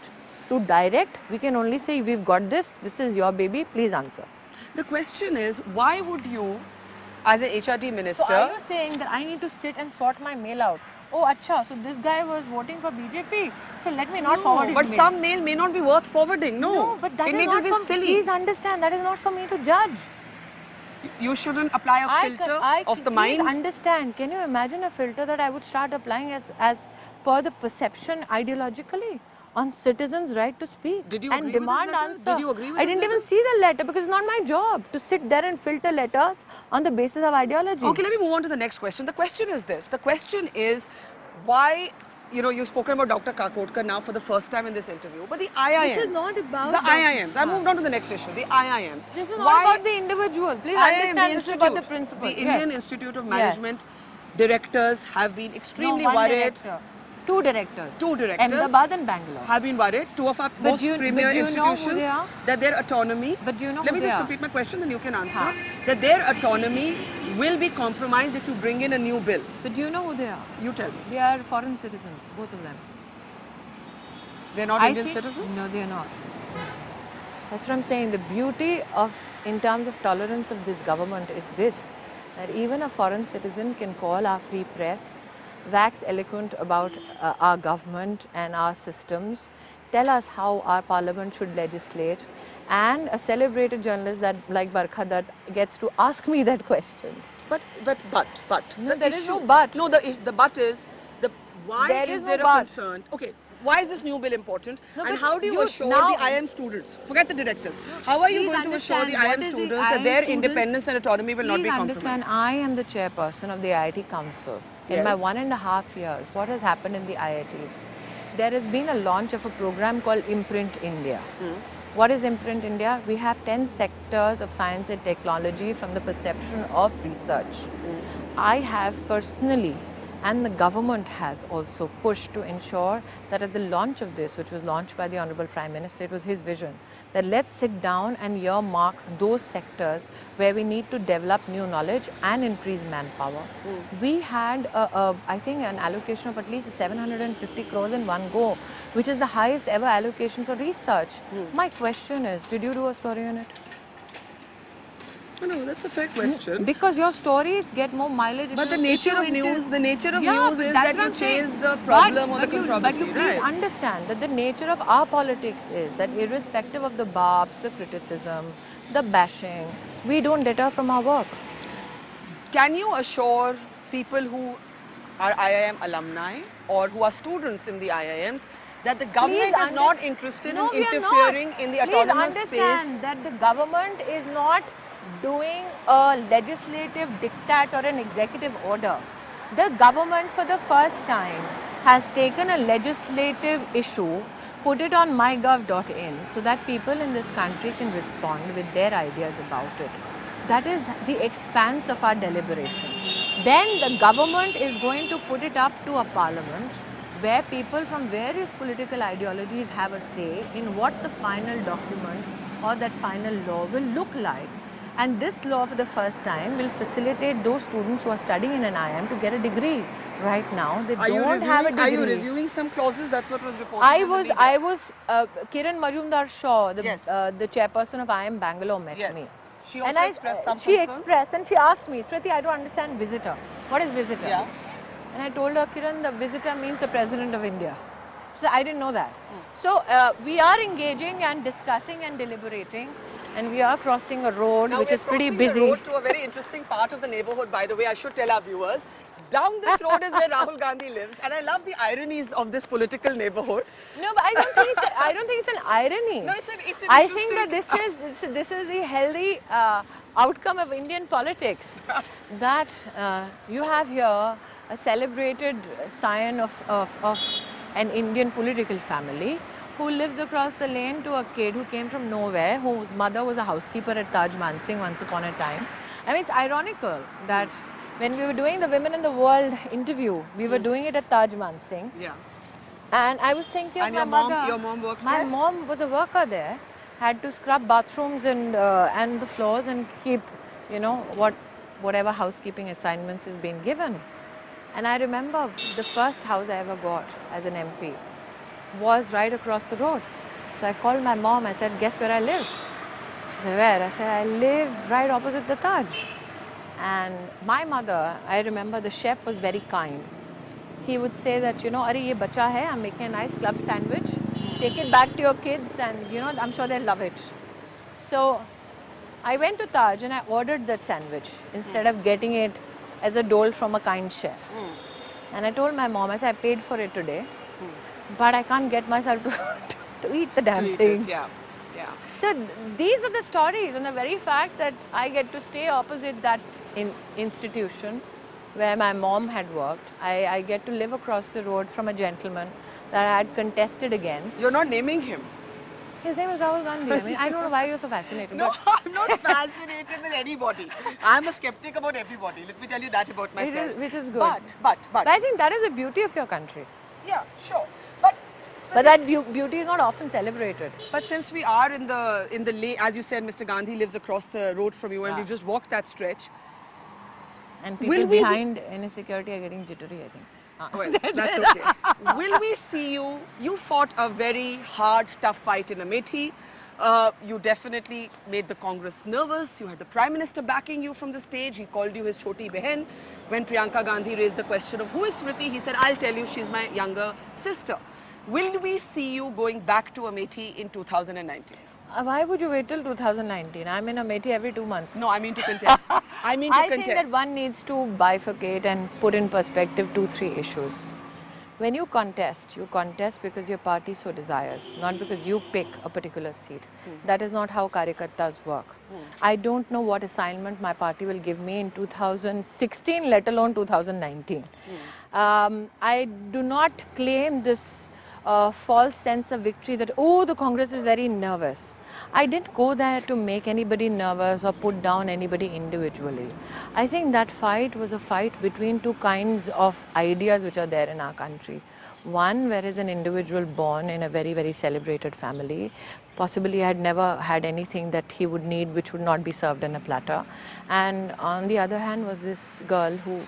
Speaker 2: to direct. We can only say, we've got this is your baby, please answer.
Speaker 1: The question is, why would you, as an HRD minister...
Speaker 2: So are you saying that I need to sit and sort my mail out? Oh, acha, so this guy was voting for BJP, so let me not forward his
Speaker 1: but
Speaker 2: mail.
Speaker 1: some mail may not be worth forwarding,
Speaker 2: No, but that is not
Speaker 1: be
Speaker 2: for,
Speaker 1: silly.
Speaker 2: Please understand, that is not for me to judge.
Speaker 1: You shouldn't apply a filter of the mind?
Speaker 2: Please understand, can you imagine a filter that I would start applying as per the perception ideologically on citizens' right to speak
Speaker 1: Did you
Speaker 2: and
Speaker 1: agree with
Speaker 2: demand
Speaker 1: his letter?
Speaker 2: answer?
Speaker 1: Did you agree with
Speaker 2: I
Speaker 1: his
Speaker 2: didn't even
Speaker 1: letter?
Speaker 2: see the letter because it's not my job to sit there and filter letters on the basis of ideology.
Speaker 1: Okay, let me move on to the next question. The question is this. The question is, why you know, you've spoken about Dr. Kakotkar now for the first time in this interview, but the IIMs.
Speaker 2: This is not about
Speaker 1: the IIMs. I moved on to the next issue. The IIMs.
Speaker 2: This is not about the individual. Please understand, this is about the principle.
Speaker 1: The Indian Institute of Management directors have been extremely worried.
Speaker 2: Two directors.
Speaker 1: Two directors.
Speaker 2: Ahmedabad and Bangalore.
Speaker 1: Have been worried. Two of our most premier institutions. That their autonomy.
Speaker 2: But do you know
Speaker 1: Let me just complete my question, then you can answer. That their autonomy will be compromised if you bring in a new bill.
Speaker 2: But do you know who they are?
Speaker 1: You tell me.
Speaker 2: They are foreign citizens, both of them.
Speaker 1: They're not Indian citizens?
Speaker 2: No, they are not. That's what I'm saying. The beauty of, in terms of tolerance of this government is this, that even a foreign citizen can call our free press, wax eloquent about our government and our systems, tell us how our parliament should legislate, and a celebrated journalist like Barkha Dutt gets to ask me that question.
Speaker 1: But.
Speaker 2: No, there is no but.
Speaker 1: No, the but is, why is there a concern? Okay. Why is this new bill important?
Speaker 2: No,
Speaker 1: and how do you assure the IIM students, forget the directors, how are you going to assure the IIM students that their independence and autonomy will not be compromised?
Speaker 2: Please understand, I am the chairperson of the IIT Council. In my 1.5 years, what has happened in the IIT? There has been a launch of a program called Imprint India. What is Imprint India? We have 10 sectors of science and technology from the perception of research. I have personally, and the government has also pushed to ensure that at the launch of this, which was launched by the Honorable Prime Minister, it was his vision, that let's sit down and earmark those sectors where we need to develop new knowledge and increase manpower. We had, I think, an allocation of at least 750 crores in one go, which is the highest ever allocation for research. My question is, did you do a story on it?
Speaker 1: No, that's a fair question.
Speaker 2: Because your stories get more mileage.
Speaker 1: But the nature of news, is that you chase the problem or the controversy,
Speaker 2: But you please understand that the nature of our politics is that irrespective of the barbs, the criticism, the bashing, we don't deter from our work.
Speaker 1: Can you assure people who are IIM alumni or who are students in the IIMs that the government is not interested in interfering in the autonomous space?
Speaker 2: Please understand that the government is not doing a legislative diktat or an executive order. The government for the first time has taken a legislative issue, put it on mygov.in so that people in this country can respond with their ideas about it. That is the expanse of our deliberation. Then the government is going to put it up to a parliament where people from various political ideologies have a say in what the final document or that final law will look like. And this law for the first time will facilitate those students who are studying in an IIM to get a degree. Right now, they don't have a degree.
Speaker 1: Are you reviewing some clauses? That's what was reported.
Speaker 2: I was Kiran Majumdar-Shaw, the chairperson of IIM Bangalore met me.
Speaker 1: She also expressed some concerns.
Speaker 2: She expressed and she asked me, Smriti, I don't understand visitor. What is visitor? And I told her, Kiran, the visitor means the President of India. So I didn't know that. So we are engaging and discussing and deliberating. And we are crossing a road which is pretty busy.
Speaker 1: Now we are crossing the road to a very interesting part of the neighborhood, by the way. I should tell our viewers. Down this road is where Rahul Gandhi lives. And I love the ironies of this political neighborhood.
Speaker 2: No, but I don't think it's an irony.
Speaker 1: No, it's an
Speaker 2: I think that this is the healthy outcome of Indian politics. That you have here a celebrated scion of an Indian political family who lives across the lane to a kid who came from nowhere, whose mother was a housekeeper at Taj Mansingh once upon a time. I mean, it's ironical that when we were doing the Women in the World interview, we were doing it at Taj Mansingh. And I was thinking of my mother.
Speaker 1: Your mom worked
Speaker 2: there? My mom was a worker there, had to scrub bathrooms and the floors and keep, you know, whatever housekeeping assignments is being given. And I remember the first house I ever got as an MP was right across the road. So I called my mom, I said, guess where I live? She said, where? I said, I live right opposite the Taj. And my mother, I remember the chef was very kind. He would say that, you know, Are ye bacha hai, I'm making a nice club sandwich. Take it back to your kids and, you know, I'm sure they'll love it. So I went to Taj and I ordered that sandwich instead of getting it as a dole from a kind chef. And I told my mom, I said, I paid for it today. But I can't get myself to eat the damn thing. So these are the stories, and the very fact that I get to stay opposite that institution where my mom had worked. I get to live across the road from a gentleman that I had contested against.
Speaker 1: You're not naming him.
Speaker 2: His name is Rahul Gandhi. I mean, I don't know why you're so fascinated.
Speaker 1: No,
Speaker 2: but
Speaker 1: I'm not fascinated with anybody. I'm a skeptic about everybody. Let me tell you that about myself.
Speaker 2: Which is good.
Speaker 1: But
Speaker 2: I think that is the beauty of your country.
Speaker 1: yeah, sure. But
Speaker 2: that beauty is not often celebrated.
Speaker 1: But since we are in the lane, as you said, Mr. Gandhi lives across the road from you, and
Speaker 2: Yeah.
Speaker 1: we just walked that stretch.
Speaker 2: And people behind NS security are getting jittery, I think.
Speaker 1: Well, that's okay. Will we see you? You fought a very hard, tough fight in Amethi. You definitely made the Congress nervous. You had the Prime Minister backing you from the stage. He called you his choti behen. When Priyanka Gandhi raised the question of who is Smriti, he said, I'll tell you, she's my younger sister. Will we see you going back to Amethi in 2019?
Speaker 2: Why would you wait till 2019? I'm in Amethi every 2 months.
Speaker 1: No, I mean to contest. I mean to contest.
Speaker 2: think that one needs to bifurcate and put in perspective 2-3 issues. When you contest because your party so desires, not because you pick a particular seat. That is not how Karyakartas work. I don't know what assignment my party will give me in 2016, let alone 2019. I do not claim this false sense of victory that, oh, the Congress is very nervous. I didn't go there to make anybody nervous or put down anybody individually. I think that fight was a fight between two kinds of ideas which are there in our country. One, where is an individual born in a very, very celebrated family, possibly had never had anything that he would need which would not be served in a platter. And on the other hand was this girl who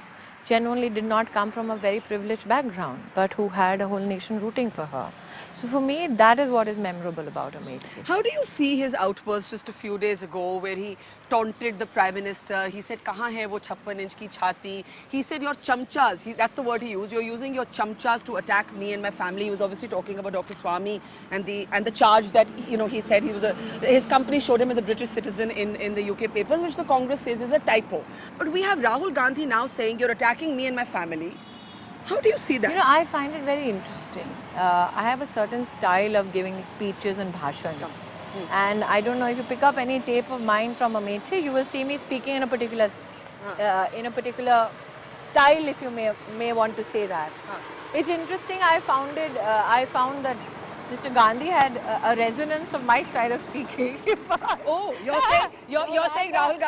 Speaker 2: genuinely did not come from a very privileged background, but who had a whole nation rooting for her. So for me, that is what is memorable about Amethi.
Speaker 1: How do you see his outburst just a few days ago where he taunted the Prime Minister? He said, "Kahan hai wo 56 inch ki chhati?" He said, "Your chamchas," that's the word he used, "you're using your chamchas to attack me and my family." He was obviously talking about Dr. Swami and the charge that, you know, he said he was his company showed him as a British citizen in the UK papers, which the Congress says is a typo. But we have Rahul Gandhi now saying, "You're attacking me and my family." How do you see that?
Speaker 2: You know, I find it very interesting. I have a certain style of giving speeches and bhashans. And I don't know if you pick up any tape of mine from Amethi, you will see me speaking in a particular style, if you may want to say that. It's interesting. I found that Mr. Gandhi had a resonance of my style of speaking.
Speaker 1: Oh, you're saying Rahul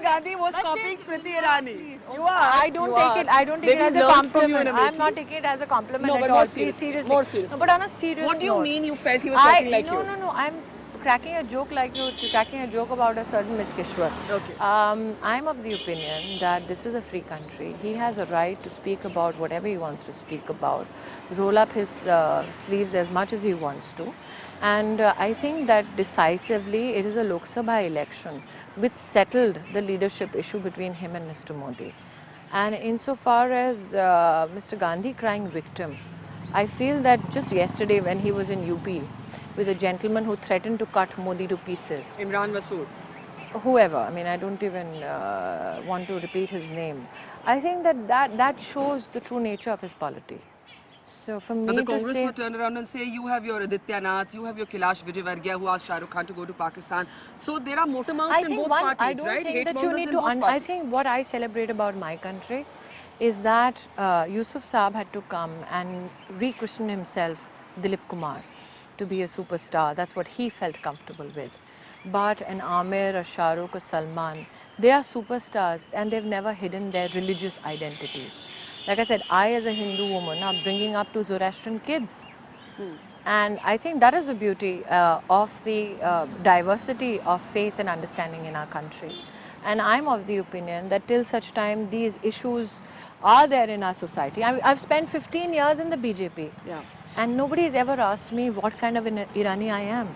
Speaker 1: Gandhi was copying Smriti Irani. You are.
Speaker 2: I don't take it as a compliment. I'm not taking it as a compliment
Speaker 1: No,
Speaker 2: at
Speaker 1: but
Speaker 2: all.
Speaker 1: more seriously. More seriously.
Speaker 2: No, but on a serious
Speaker 1: What do you
Speaker 2: note,
Speaker 1: mean you felt he was talking like you?
Speaker 2: No. I'm cracking a joke like you, cracking a joke about a certain Miss Kishwar.
Speaker 1: Okay.
Speaker 2: I'm of the opinion that this is a free country. He has a right to speak about whatever he wants to speak about, roll up his sleeves as much as he wants to. And I think that decisively it is a Lok Sabha election which settled the leadership issue between him and Mr. Modi. And insofar as Mr. Gandhi crying victim, I feel that just yesterday when he was in UP, with a gentleman who threatened to cut Modi to pieces.
Speaker 1: Imran Masood.
Speaker 2: Whoever, I mean, I don't even want to repeat his name. I think that shows the true nature of his polity. So for me
Speaker 1: But the
Speaker 2: to
Speaker 1: Congress
Speaker 2: say,
Speaker 1: would turn around and say, you have your Aditya Nath, you have your Kailash Vijayvargiya who asked Shah Rukh Khan to go to Pakistan. So there are motor mouths in both parties,
Speaker 2: I don't
Speaker 1: right?
Speaker 2: think
Speaker 1: Hate
Speaker 2: that you
Speaker 1: mongers
Speaker 2: need
Speaker 1: in
Speaker 2: to,
Speaker 1: both
Speaker 2: I
Speaker 1: parties.
Speaker 2: think what I celebrate about my country is that Yusuf Saab had to come and rechristen himself Dilip Kumar to be a superstar. That's what he felt comfortable with. But an Amir, a Shah Rukh, a Salman, they are superstars and they've never hidden their religious identities. Like I said, I as a Hindu woman are bringing up 2 Zoroastrian kids. And I think that is the beauty of the diversity of faith and understanding in our country. And I'm of the opinion that till such time these issues are there in our society. I've spent 15 years in the BJP.
Speaker 1: Yeah.
Speaker 2: And nobody has ever asked me what kind of an Irani I am.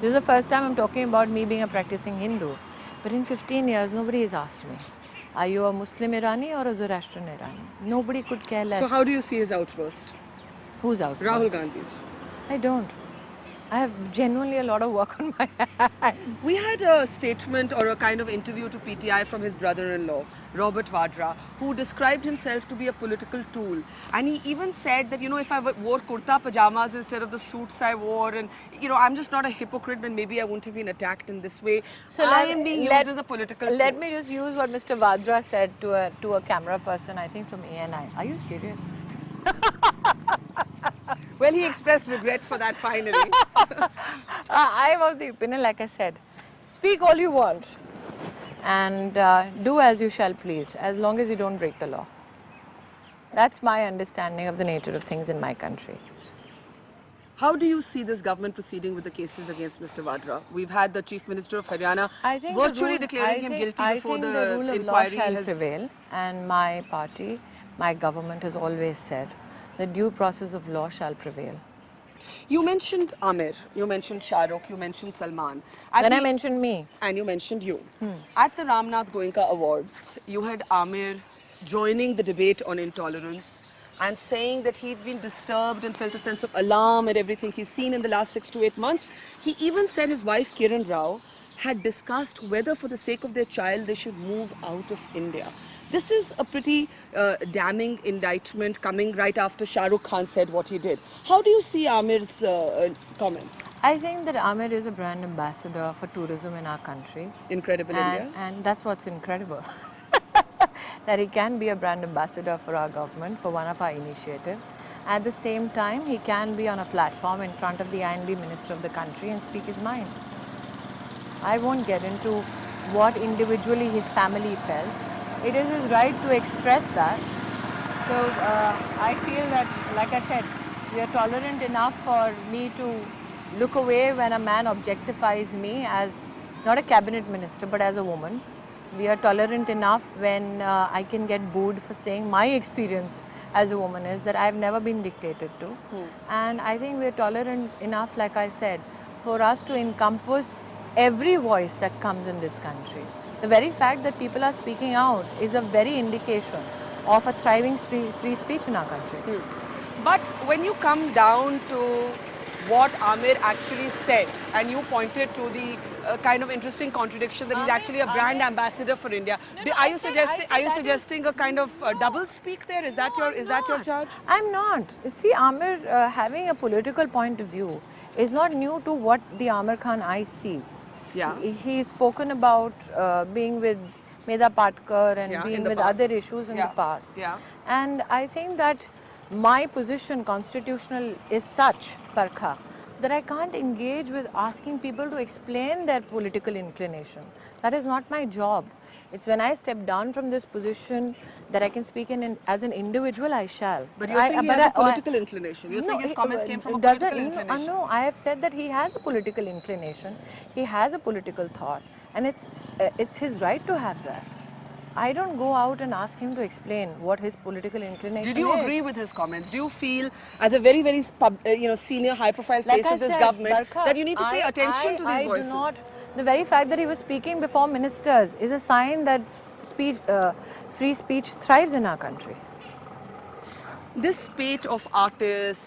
Speaker 2: This is the first time I'm talking about me being a practicing Hindu. But in 15 years, nobody has asked me, are you a Muslim Irani or a Zoroastrian Irani? Nobody could care less.
Speaker 1: So how do you see his outburst?
Speaker 2: Who's outburst?
Speaker 1: Rahul Gandhi's.
Speaker 2: I don't. I have genuinely a lot of work on my hands.
Speaker 1: We had a statement or a kind of interview to PTI from his brother-in-law, Robert Vadra, who described himself to be a political tool. And he even said that, you know, if I wore kurta pajamas instead of the suits I wore, and, you know, I'm just not a hypocrite, then maybe I wouldn't have been attacked in this way. So I am being used as a political tool.
Speaker 2: Let me just use what Mr. Vadra said to a camera person, I think from ANI. Are you serious?
Speaker 1: Well, he expressed regret for that finally.
Speaker 2: I'm of the opinion, like I said, speak all you want and do as you shall please, as long as you don't break the law. That's my understanding of the nature of things in my country.
Speaker 1: How do you see this government proceeding with the cases against Mr. Vadra? We've had the Chief Minister of Haryana virtually declaring him guilty before the
Speaker 2: rule of law shall prevail, and my party, my government has always said the due process of law shall prevail.
Speaker 1: You mentioned Amir, you mentioned Shah Rukh, you mentioned Salman.
Speaker 2: Then I mentioned me.
Speaker 1: And you mentioned you. At the Ramnath Goenka Awards, you had Amir joining the debate on intolerance and saying that he'd been disturbed and felt a sense of alarm at everything he's seen in the last 6 to 8 months. He even said his wife Kiran Rao had discussed whether for the sake of their child they should move out of India. This is a pretty damning indictment coming right after Shah Rukh Khan said what he did. How do you see Amir's comments?
Speaker 2: I think that Amir is a brand ambassador for tourism in our country.
Speaker 1: Incredible India.
Speaker 2: And that's what's incredible. That he can be a brand ambassador for our government, for one of our initiatives. At the same time, he can be on a platform in front of the INB Minister of the country and speak his mind. I won't get into what individually his family felt. It is his right to express that. So I feel that, like I said, we are tolerant enough for me to look away when a man objectifies me as not a cabinet minister but as a woman. We are tolerant enough when I can get booed for saying my experience as a woman is that I have never been dictated to. And I think we are tolerant enough, like I said, for us to encompass every voice that comes in this country. The very fact that people are speaking out is a very indication of a thriving free speech in our country.
Speaker 1: But when you come down to what Amir actually said, and you pointed to the kind of interesting contradiction that he's actually a brand ambassador for India. Are you suggesting a kind of double speak there? Is that your charge?
Speaker 2: I'm not. See, Amir having a political point of view is not new to what the Amir Khan I see.
Speaker 1: Yeah.
Speaker 2: He's spoken about being with Medha Patkar and being with other issues in the past.
Speaker 1: Yeah.
Speaker 2: And I think that my position constitutional is such, Parkha, that I can't engage with asking people to explain their political inclination. That is not my job. It's when I step down from this position that I can speak as an individual, I shall.
Speaker 1: But you're saying he has a political inclination. You're saying his comments came from a political inclination.
Speaker 2: No, I have said that he has a political inclination. He has a political thought. And it's his right to have that. I don't go out and ask him to explain what his political inclination is.
Speaker 1: Did you agree with his comments? Do you feel, as a very, very senior, high-profile face of this government, that you need to pay attention to these voices?
Speaker 2: The very fact that he was speaking before ministers is a sign that free speech thrives in our country.
Speaker 1: This spate of artists,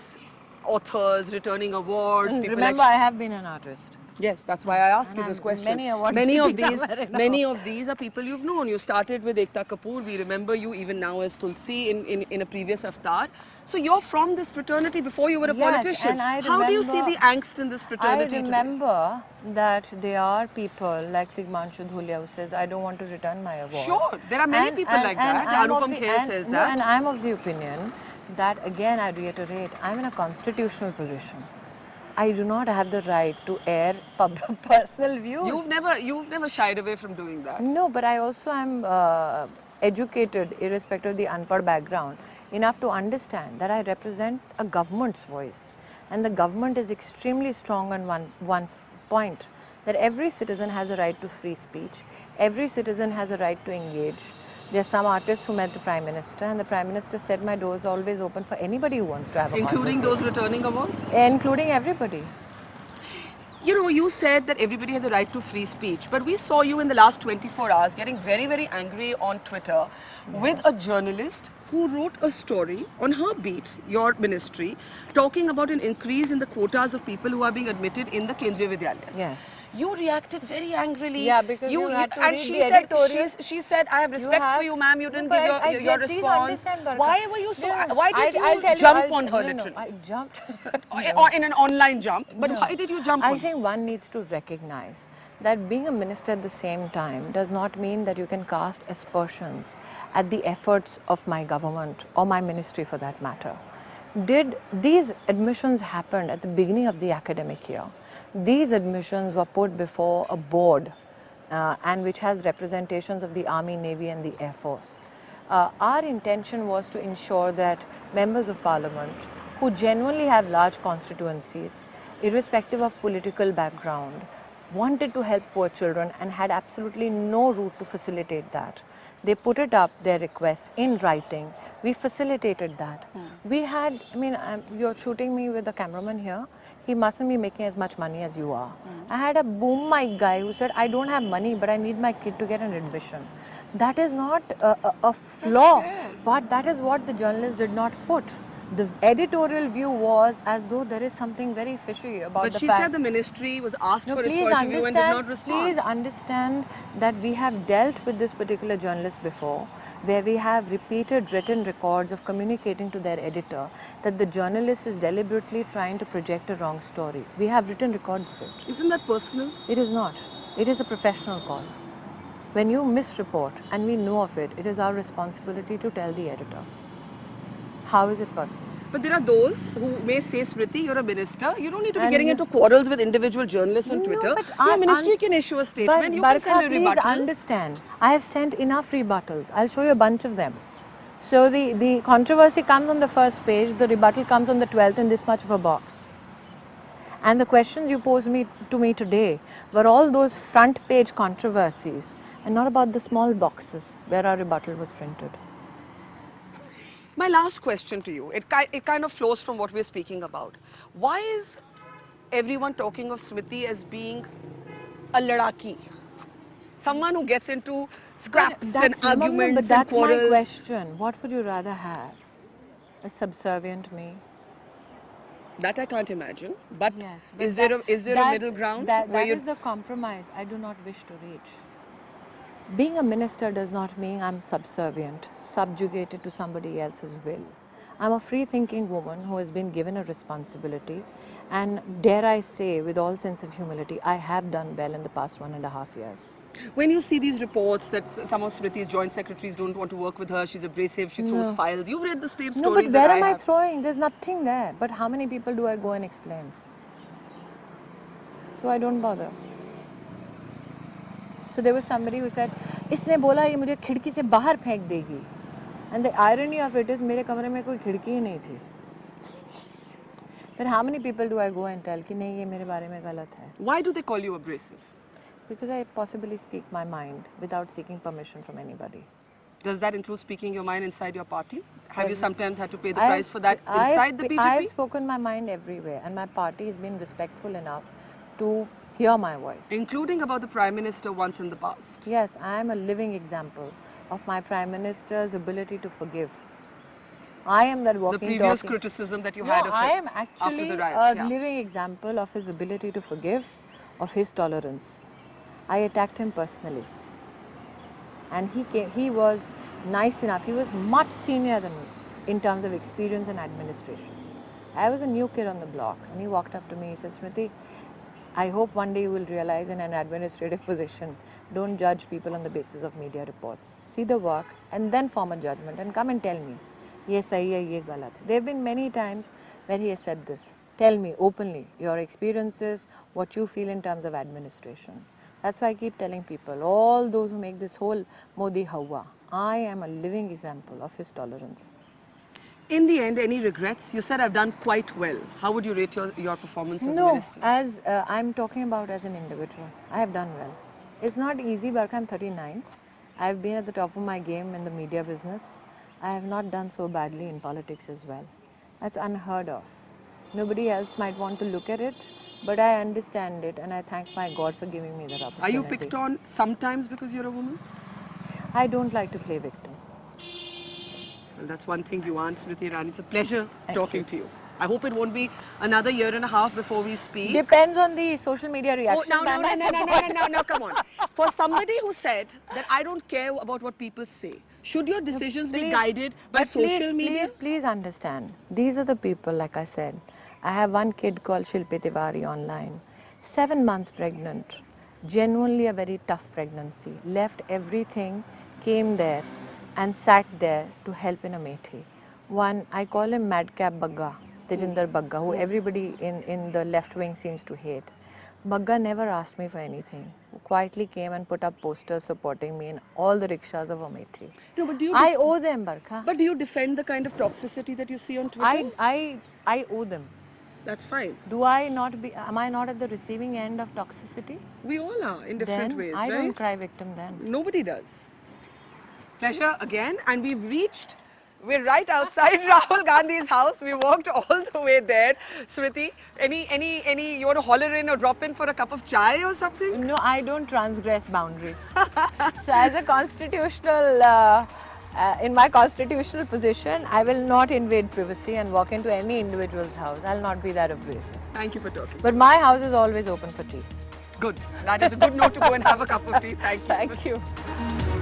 Speaker 1: authors, returning awards...
Speaker 2: Remember, I have been an artist.
Speaker 1: Yes, that's why I asked you this question. Many of these are people you've known. You started with Ekta Kapoor. We remember you even now as Tulsi in a previous avatar. So you're from this fraternity before you were a politician. How do you see the angst in this fraternity
Speaker 2: I remember that there are people like Tigmanshu Dhulia who says, I don't want to return my award.
Speaker 1: Sure, there are many people like that. Anupam Kher says that.
Speaker 2: And I'm of the opinion that, again, I reiterate, I'm in a constitutional position. I do not have the right to air personal views.
Speaker 1: You've never shied away from doing that.
Speaker 2: No, but I also am educated, irrespective of the unpad background, enough to understand that I represent a government's voice. And the government is extremely strong on one point, that every citizen has a right to free speech. Every citizen has a right to engage. There are some artists who met the Prime Minister, and the Prime Minister said my door is always open for anybody who wants to have a conversation.
Speaker 1: Including those returning awards?
Speaker 2: Including everybody.
Speaker 1: You know, you said that everybody has the right to free speech, but we saw you in the last 24 hours getting very, very angry on Twitter with a journalist who wrote a story on her beat, your ministry, talking about an increase in the quotas of people who are being admitted in the Kendriya Vidyalayas.
Speaker 2: Yes.
Speaker 1: You reacted very angrily.
Speaker 2: Yeah, because you had to
Speaker 1: and
Speaker 2: read
Speaker 1: she
Speaker 2: the
Speaker 1: said,
Speaker 2: editorial.
Speaker 1: she said, I have respect for you, ma'am. You didn't give your
Speaker 2: Please
Speaker 1: response.
Speaker 2: understand, Barka.
Speaker 1: Why were you so?
Speaker 2: No,
Speaker 1: Why did
Speaker 2: I'll tell
Speaker 1: you jump on her
Speaker 2: no,
Speaker 1: literally?
Speaker 2: I jumped.
Speaker 1: Or in an online jump. But
Speaker 2: No.
Speaker 1: why did you jump on
Speaker 2: I think one needs to recognize that being a minister at the same time does not mean that you can cast aspersions at the efforts of my government or my ministry for that matter. Did these admissions happen at the beginning of the academic year? These admissions were put before a board and which has representations of the Army, Navy and the Air Force. Our intention was to ensure that members of parliament who genuinely have large constituencies, irrespective of political background, wanted to help poor children and had absolutely no route to facilitate that. They put it up, their request, in writing. We facilitated that. We had, I mean, you're shooting me with the cameraman here. He mustn't be making as much money as you are. I had a boom mic guy who said, I don't have money, but I need my kid to get an admission. That is not a flaw, but that is what the journalist did not put. The editorial view was as though there is something very fishy about
Speaker 1: But
Speaker 2: the
Speaker 1: she
Speaker 2: fact.
Speaker 1: said the ministry was asked
Speaker 2: No,
Speaker 1: for its
Speaker 2: please
Speaker 1: point of view and did not respond.
Speaker 2: Please understand that we have dealt with this particular journalist before, where we have repeated written records of communicating to their editor that the journalist is deliberately trying to project a wrong story. We have written records of it.
Speaker 1: Isn't that personal?
Speaker 2: It is not. It is a professional call. When you misreport and we know of it, it is our responsibility to tell the editor. How is it personal?
Speaker 1: But there are those who may say, Smriti, you're a minister. You don't need to be
Speaker 2: And
Speaker 1: getting into quarrels with individual journalists on Twitter.
Speaker 2: but
Speaker 1: Your ministry can issue a statement. You can send a rebuttal.
Speaker 2: Please understand, I have sent enough rebuttals. I'll show you a bunch of them. So the controversy comes on the first page, the rebuttal comes on the 12th in this much of a box. And the questions you posed to me today were all those front page controversies and not about the small boxes where our rebuttal was printed.
Speaker 1: My last question to you, it kind of flows from what we're speaking about. Why is everyone talking of Smriti as being a ladaki? Someone who gets into scraps and arguments
Speaker 2: but that's
Speaker 1: and quarrels.
Speaker 2: my question. What would you rather have? A subservient me?
Speaker 1: That I can't imagine. But
Speaker 2: Yes,
Speaker 1: is there a middle ground?
Speaker 2: That is the compromise I do not wish to reach. Being a minister does not mean I'm subservient, subjugated to somebody else's will. I'm a free-thinking woman who has been given a responsibility, and dare I say, with all sense of humility, I have done well in the past 1.5 years.
Speaker 1: When you see these reports that some of Smriti's joint secretaries don't want to work with her, she's abrasive, she throws files. You've read the same stories.
Speaker 2: No, but where am I throwing? There's nothing there. But how many people do I go and explain? So I don't bother. So there was somebody who said, इसने बोला ये मुझे खिड़की से बाहर फेंक देगी. And the irony of it is, मेरे कमरे में कोई खिड़की ही नहीं थी. But how many people do I go and tell कि नहीं ये मेरे बारे में गलत है?
Speaker 1: Why do they call you abrasive?
Speaker 2: Because I possibly speak my mind without seeking permission from anybody.
Speaker 1: Does that include speaking your mind inside your party? Have you sometimes had to pay the price for that inside the BJP?
Speaker 2: I have spoken my mind everywhere, and my party has been respectful enough to hear my voice.
Speaker 1: Including about the Prime Minister once in the past.
Speaker 2: Yes, I am a living example of my Prime Minister's ability to forgive. I am that walking,
Speaker 1: the previous
Speaker 2: talking.
Speaker 1: criticism that you had of him
Speaker 2: I am
Speaker 1: after
Speaker 2: actually
Speaker 1: the riots,
Speaker 2: a living example of his ability to forgive, of his tolerance. I attacked him personally. And he was nice enough. He was much senior than me in terms of experience and administration. I was a new kid on the block, and he walked up to me. He said, Smriti, I hope one day you will realize in an administrative position, don't judge people on the basis of media reports. See the work and then form a judgment and come and tell me, ye sahi hai, ye galat. There have been many times where he has said this. Tell me openly your experiences, what you feel in terms of administration. That's why I keep telling people, all those who make this whole Modi Hawa, I am a living example of his tolerance.
Speaker 1: In the end, any regrets? You said I've done quite well. How would you rate your performance as a minister?
Speaker 2: As I'm talking about as an individual, I have done well. It's not easy, but I'm 39. I've been at the top of my game in the media business. I have not done so badly in politics as well. That's unheard of. Nobody else might want to look at it, But I understand it, and I thank my God for giving me that opportunity.
Speaker 1: Are you picked on sometimes because you're a woman?
Speaker 2: I don't like to play victim.
Speaker 1: Well, that's one thing you aren't, Smriti Irani. It's a pleasure
Speaker 2: Thank
Speaker 1: talking
Speaker 2: you.
Speaker 1: to you. I hope it won't be another year and a half before we speak.
Speaker 2: Depends on the social media
Speaker 1: Oh,
Speaker 2: reaction.
Speaker 1: no, come on. For somebody who said that I don't care about what people say, should your decisions be guided by social media?
Speaker 2: Please understand. These are the people, like I said. I have one kid called Shilpi Tiwari online. 7 months pregnant. Genuinely a very tough pregnancy. Left everything, came there and sat there to help in Amethi. One, I call him Madcap Bagga, Tejinder Bagga, who everybody in the left wing seems to hate. Bagga never asked me for anything. Quietly came and put up posters supporting me in all the rickshaws of Amethi.
Speaker 1: No, but
Speaker 2: I owe them, Barkha.
Speaker 1: But do you defend the kind of toxicity that you see on Twitter?
Speaker 2: I owe them.
Speaker 1: That's fine.
Speaker 2: Am I not at the receiving end of toxicity?
Speaker 1: We all are in different ways,
Speaker 2: I
Speaker 1: right?
Speaker 2: don't cry victim then.
Speaker 1: Nobody does. Pleasure again, and we're right outside Rahul Gandhi's house. We walked all the way there. Smriti, you want to holler in or drop in for a cup of chai or something?
Speaker 2: No, I don't transgress boundaries. So as a constitutional, in my constitutional position, I will not invade privacy and walk into any individual's house. I'll not be that abrasive.
Speaker 1: Thank you for talking.
Speaker 2: But my house is always open for tea.
Speaker 1: Good. That is a good note to go and have a cup of tea. Thank you.
Speaker 2: Thank you.